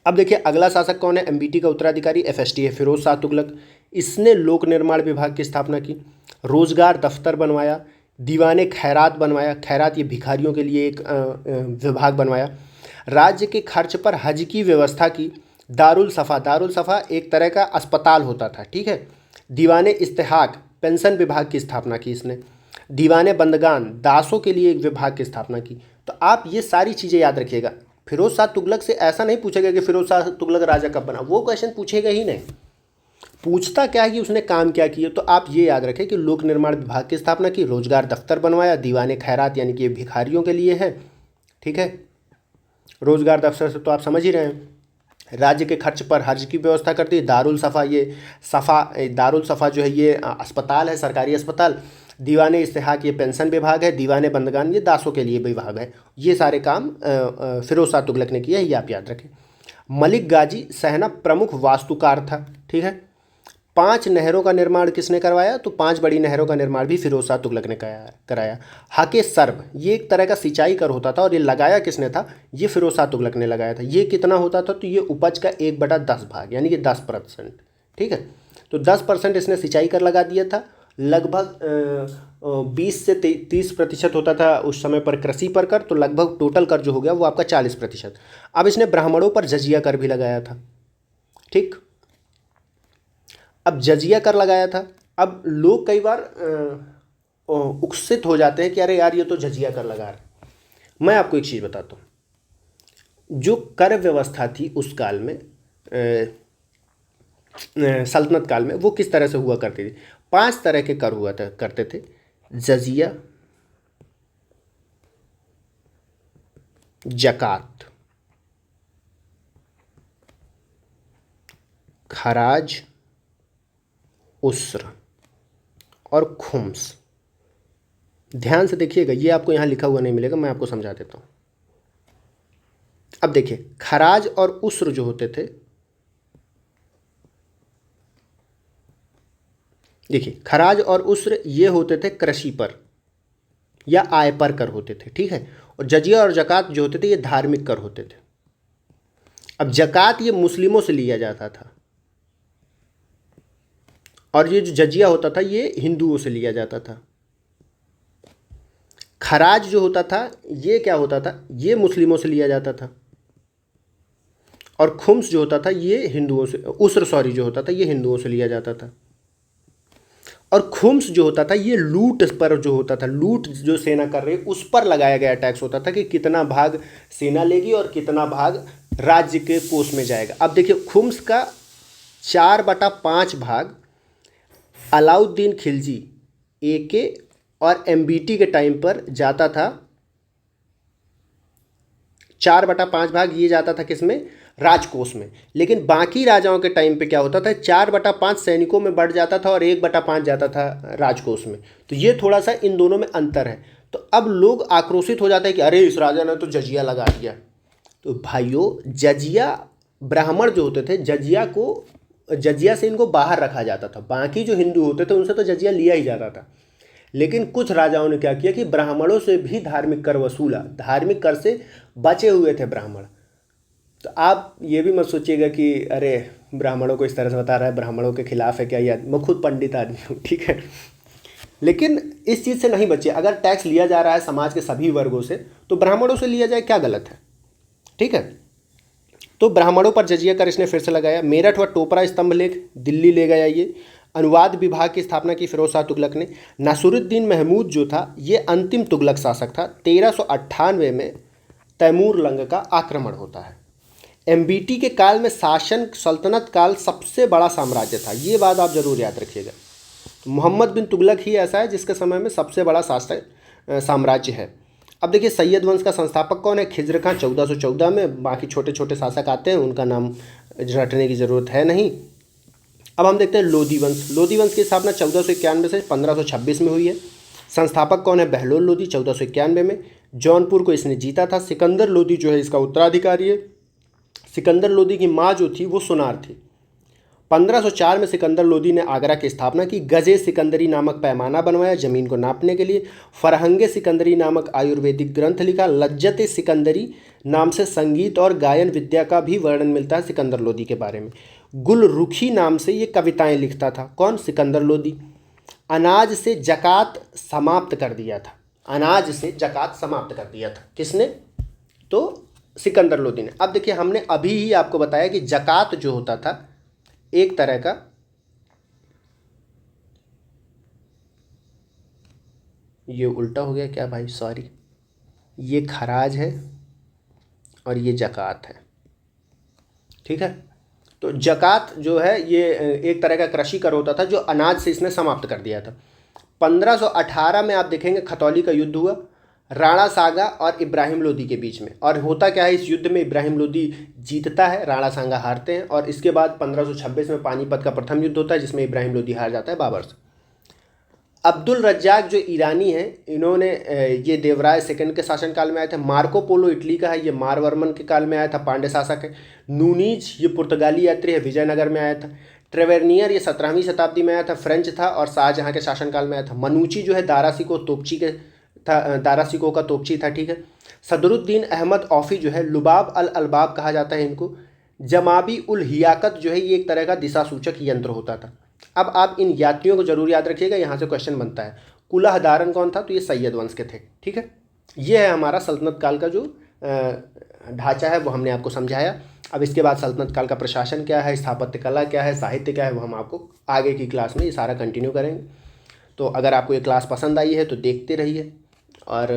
अब देखिए अगला शासक कौन है। एमबीटी का उत्तराधिकारी एफएसटी है, फिरोज शाह तुगलक। इसने लोक निर्माण विभाग की स्थापना की, रोजगार दफ्तर बनवाया, दीवाने खैरात बनवाया। खैरात ये भिखारियों के लिए एक विभाग बनवाया। राज्य के खर्च पर हज की व्यवस्था की। दारुल सफ़ा एक तरह का अस्पताल होता था। ठीक है। दीवाने इस्तेहाक पेंशन विभाग की स्थापना की इसने। दीवाने बंदगान दासों के लिए एक विभाग की स्थापना की। तो आप ये सारी चीज़ें याद रखिएगा। फिरोज शाह तुगलक से ऐसा नहीं पूछेगा कि फिरोज शाह तुगलक राजा कब बना, वो क्वेश्चन पूछेगा ही नहीं। पूछता क्या है कि उसने काम क्या किया। तो आप ये याद रखें कि लोक निर्माण विभाग की स्थापना की, रोजगार दफ्तर बनवाया, दीवाने खैरात यानी कि ये भिखारियों के लिए है। ठीक है, रोजगार दफ्तर से तो आप समझ ही रहे हैं। राज्य के खर्च पर हज की व्यवस्था करती है। दारुल सफ़ा जो है ये अस्पताल है, सरकारी अस्पताल। दीवाने इस्तेहाक ये पेंशन विभाग है। दीवाने बंदगान ये दासों के लिए विभाग है। ये सारे काम फिरोज शाह तुगलक ने किया है, ये आप याद रखें। मलिक गाजी सहना प्रमुख वास्तुकार था। ठीक है। 5 नहरों का निर्माण किसने करवाया, तो 5 बड़ी नहरों का निर्माण भी फिरोज शाह तुगलक ने कराया। हाके सर्व ये एक तरह का सिंचाई कर होता था, और ये लगाया किसने था, ये फिरोज शाह तुगलक ने लगाया था। ये कितना होता था, तो ये उपज का 1/10 भाग यानी कि 10%। ठीक है, तो 10% इसने सिंचाई कर लगा दिया था। लगभग 20 से 30% होता था उस समय पर कृषि पर कर, तो लगभग टोटल कर जो हो गया वो आपका 40%। अब इसने ब्राह्मणों पर जजिया कर भी लगाया था। ठीक, अब जजिया कर लगाया था। अब लोग कई बार उकसित हो जाते हैं कि अरे यार ये तो जजिया कर लगा रहे। मैं आपको एक चीज़ बताता हूँ। जो कर व्यवस्था थी उस काल में, सल्तनत काल में, वो किस तरह से हुआ करती थी। 5 तरह के कर हुआ करते थे। जजिया, जकात, खराज, उस्र और खुम्स। ध्यान से देखिएगा, ये आपको यहाँ लिखा हुआ नहीं मिलेगा, मैं आपको समझा देता हूँ। अब देखिए खराज और उस्र जो होते थे, देखिए खराज और उस्र ये होते थे कृषि पर या आय पर कर होते थे। ठीक है, और जजिया और जकात जो होते थे ये धार्मिक कर होते थे। अब जकात ये मुस्लिमों से लिया जाता था, और ये जो जजिया होता था ये हिंदुओं से लिया जाता था। खराज जो होता था ये क्या होता था, ये मुस्लिमों से लिया जाता था। और खुम्स जो होता था ये हिंदुओं से, उस्र जो होता था ये हिंदुओं से लिया जाता था। और खुम्स जो होता था ये लूट पर जो होता था, लूट जो सेना कर रही उस पर लगाया गया टैक्स होता था कि कितना भाग सेना लेगी और कितना भाग राज्य के कोष में जाएगा। अब देखिए खुम्स का 4/5 भाग अलाउद्दीन खिलजी एके और एमबीटी के टाइम पर जाता था। 4/5 भाग ये जाता था किसमें, राजकोष में। लेकिन बाकी राजाओं के टाइम पे क्या होता था, 4/5 सैनिकों में बढ़ जाता था और 1/5 जाता था राजकोष में। तो ये थोड़ा सा इन दोनों में अंतर है। तो अब लोग आक्रोशित हो जाते हैं कि अरे इस राजा ने तो जजिया लगा दिया। तो भाइयों जजिया, ब्राह्मण जो होते थे जजिया से इनको बाहर रखा जाता था। बाकी जो हिंदू होते थे उनसे तो जजिया लिया ही जाता था। लेकिन कुछ राजाओं ने क्या किया कि ब्राह्मणों से भी धार्मिक कर वसूला। धार्मिक कर से बचे हुए थे ब्राह्मण। तो आप ये भी मत सोचिएगा कि अरे ब्राह्मणों को इस तरह से बता रहा है, ब्राह्मणों के खिलाफ है क्या। या मैं खुद पंडित आदमी हूँ, ठीक है, लेकिन इस चीज़ से नहीं बचे। अगर टैक्स लिया जा रहा है समाज के सभी वर्गों से, तो ब्राह्मणों से लिया जाए, क्या गलत है। ठीक है, तो ब्राह्मणों पर जजिया कर इसने फिर से लगाया। मेरठ व टोपरा स्तंभ लेख दिल्ली ले गया। ये अनुवाद विभाग की स्थापना की फिरोज शाह तुगलक ने। नासिरुद्दीन महमूद जो था ये अंतिम तुगलक शासक था। 1398 में तैमूर लंग का आक्रमण होता है। एमबीटी के काल में शासन सल्तनत काल सबसे बड़ा साम्राज्य था। ये बात आप जरूर याद रखिएगा। मोहम्मद बिन तुगलक ही ऐसा है जिसके समय में सबसे बड़ा शासक साम्राज्य है। अब देखिए सैयद वंश का संस्थापक कौन है? खिज्र खां 1414 में। बाकी छोटे छोटे शासक आते हैं, उनका नाम रटने की ज़रूरत है नहीं। अब हम देखते हैं लोधी वंश। लोधी वंश की स्थापना 1491 से 1526 में हुई है। संस्थापक कौन है? बहलोल लोधी 1491 में। जौनपुर को इसने जीता था। सिकंदर लोधी जो है इसका उत्तराधिकारी है। सिकंदर लोधी की माँ जो थी वो सुनार थी। 1504 में सिकंदर लोधी ने आगरा की स्थापना की। गजे सिकंदरी नामक पैमाना बनवाया ज़मीन को नापने के लिए। फरहंगे सिकंदरी नामक आयुर्वेदिक ग्रंथ लिखा। लज्जत सिकंदरी नाम से संगीत और गायन विद्या का भी वर्णन मिलता है सिकंदर लोधी के बारे में। गुलरुखी नाम से ये कविताएं लिखता था। कौन? सिकंदर लोधी। अनाज से जकात समाप्त कर दिया था। अनाज से जकात समाप्त कर दिया था किसने? तो सिकंदर लोधी ने। अब देखिए हमने अभी ही आपको बताया कि जकात जो होता था एक तरह का ये उल्टा हो गया क्या भाई, सॉरी, ये खराज है और ये जकात है, ठीक है। तो जकात जो है ये एक तरह का कृषि कर होता था जो अनाज से इसने समाप्त कर दिया था। 1518 में आप देखेंगे खतौली का युद्ध हुआ राणा सागा और इब्राहिम लोदी के बीच में। और होता क्या है, इस युद्ध में इब्राहिम लोदी जीतता है, राणा सागा हारते हैं। और इसके बाद 1526 में पानीपत का प्रथम युद्ध होता है जिसमें इब्राहिम लोदी हार जाता है बाबर से। अब्दुल रज्जाक जो ईरानी हैं, इन्होंने ये देवराय सेकंड के शासनकाल में आए थे। मार्को पोलो इटली का है, ये मारवर्मन के काल में आया था, पांड्य शासक है। नूनीज ये पुर्तगाली यात्री है, विजयनगर में आया था। ट्रेवेर्नियर ये 17वीं शताब्दी में आया था, फ्रेंच था और शाहजहाँ के शासनकाल में आया था। मनुची जो है दारा सिको का तोपची था, ठीक है। सदरुद्दीन अहमद औफ़ी जो है लुबाब अल अलबाब कहा जाता है इनको। जमाबी उल हियाकत जो है ये एक तरह का दिशा सूचक यंत्र होता था। अब आप इन यात्रियों को जरूर याद रखिएगा, यहाँ से क्वेश्चन बनता है। कुलह धारन कौन था? तो ये सैयद वंश के थे, ठीक है। ये है हमारा सल्तनत काल का जो ढांचा है वो हमने आपको समझाया। अब इसके बाद सल्तनत काल का प्रशासन क्या है, स्थापत्य कला क्या है, साहित्य क्या है, वो हम आपको आगे की क्लास में ये सारा कंटिन्यू करेंगे। तो अगर आपको ये क्लास पसंद आई है तो देखते रहिए और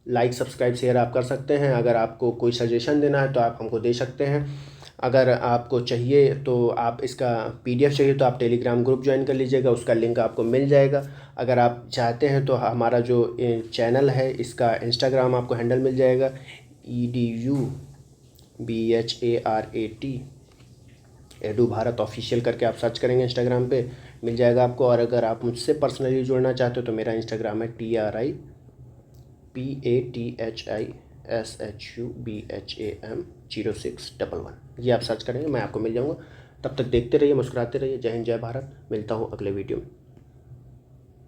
लाइक सब्सक्राइब शेयर आप कर सकते हैं। अगर आपको कोई सजेशन देना है तो आप हमको दे सकते हैं। अगर आपको चाहिए तो आप इसका PDF चाहिए तो आप टेलीग्राम ग्रुप ज्वाइन कर लीजिएगा, उसका लिंक आपको मिल जाएगा। अगर आप चाहते हैं तो हमारा जो चैनल है इसका इंस्टाग्राम आपको हैंडल मिल जाएगा, EDUBHARAT एडू भारत ऑफिशियल करके आप सर्च करेंगे इंस्टाग्राम पे, मिल जाएगा आपको। और अगर आप मुझसे पर्सनली जुड़ना चाहते हो तो मेरा इंस्टाग्राम है TRIPATHISHUBHAM0611, ये आप सर्च करेंगे मैं आपको मिल जाऊँगा। तब तक देखते रहिए, मुस्कुराते रहिए। जय हिंद, जय भारत। मिलता हूँ अगले वीडियो में।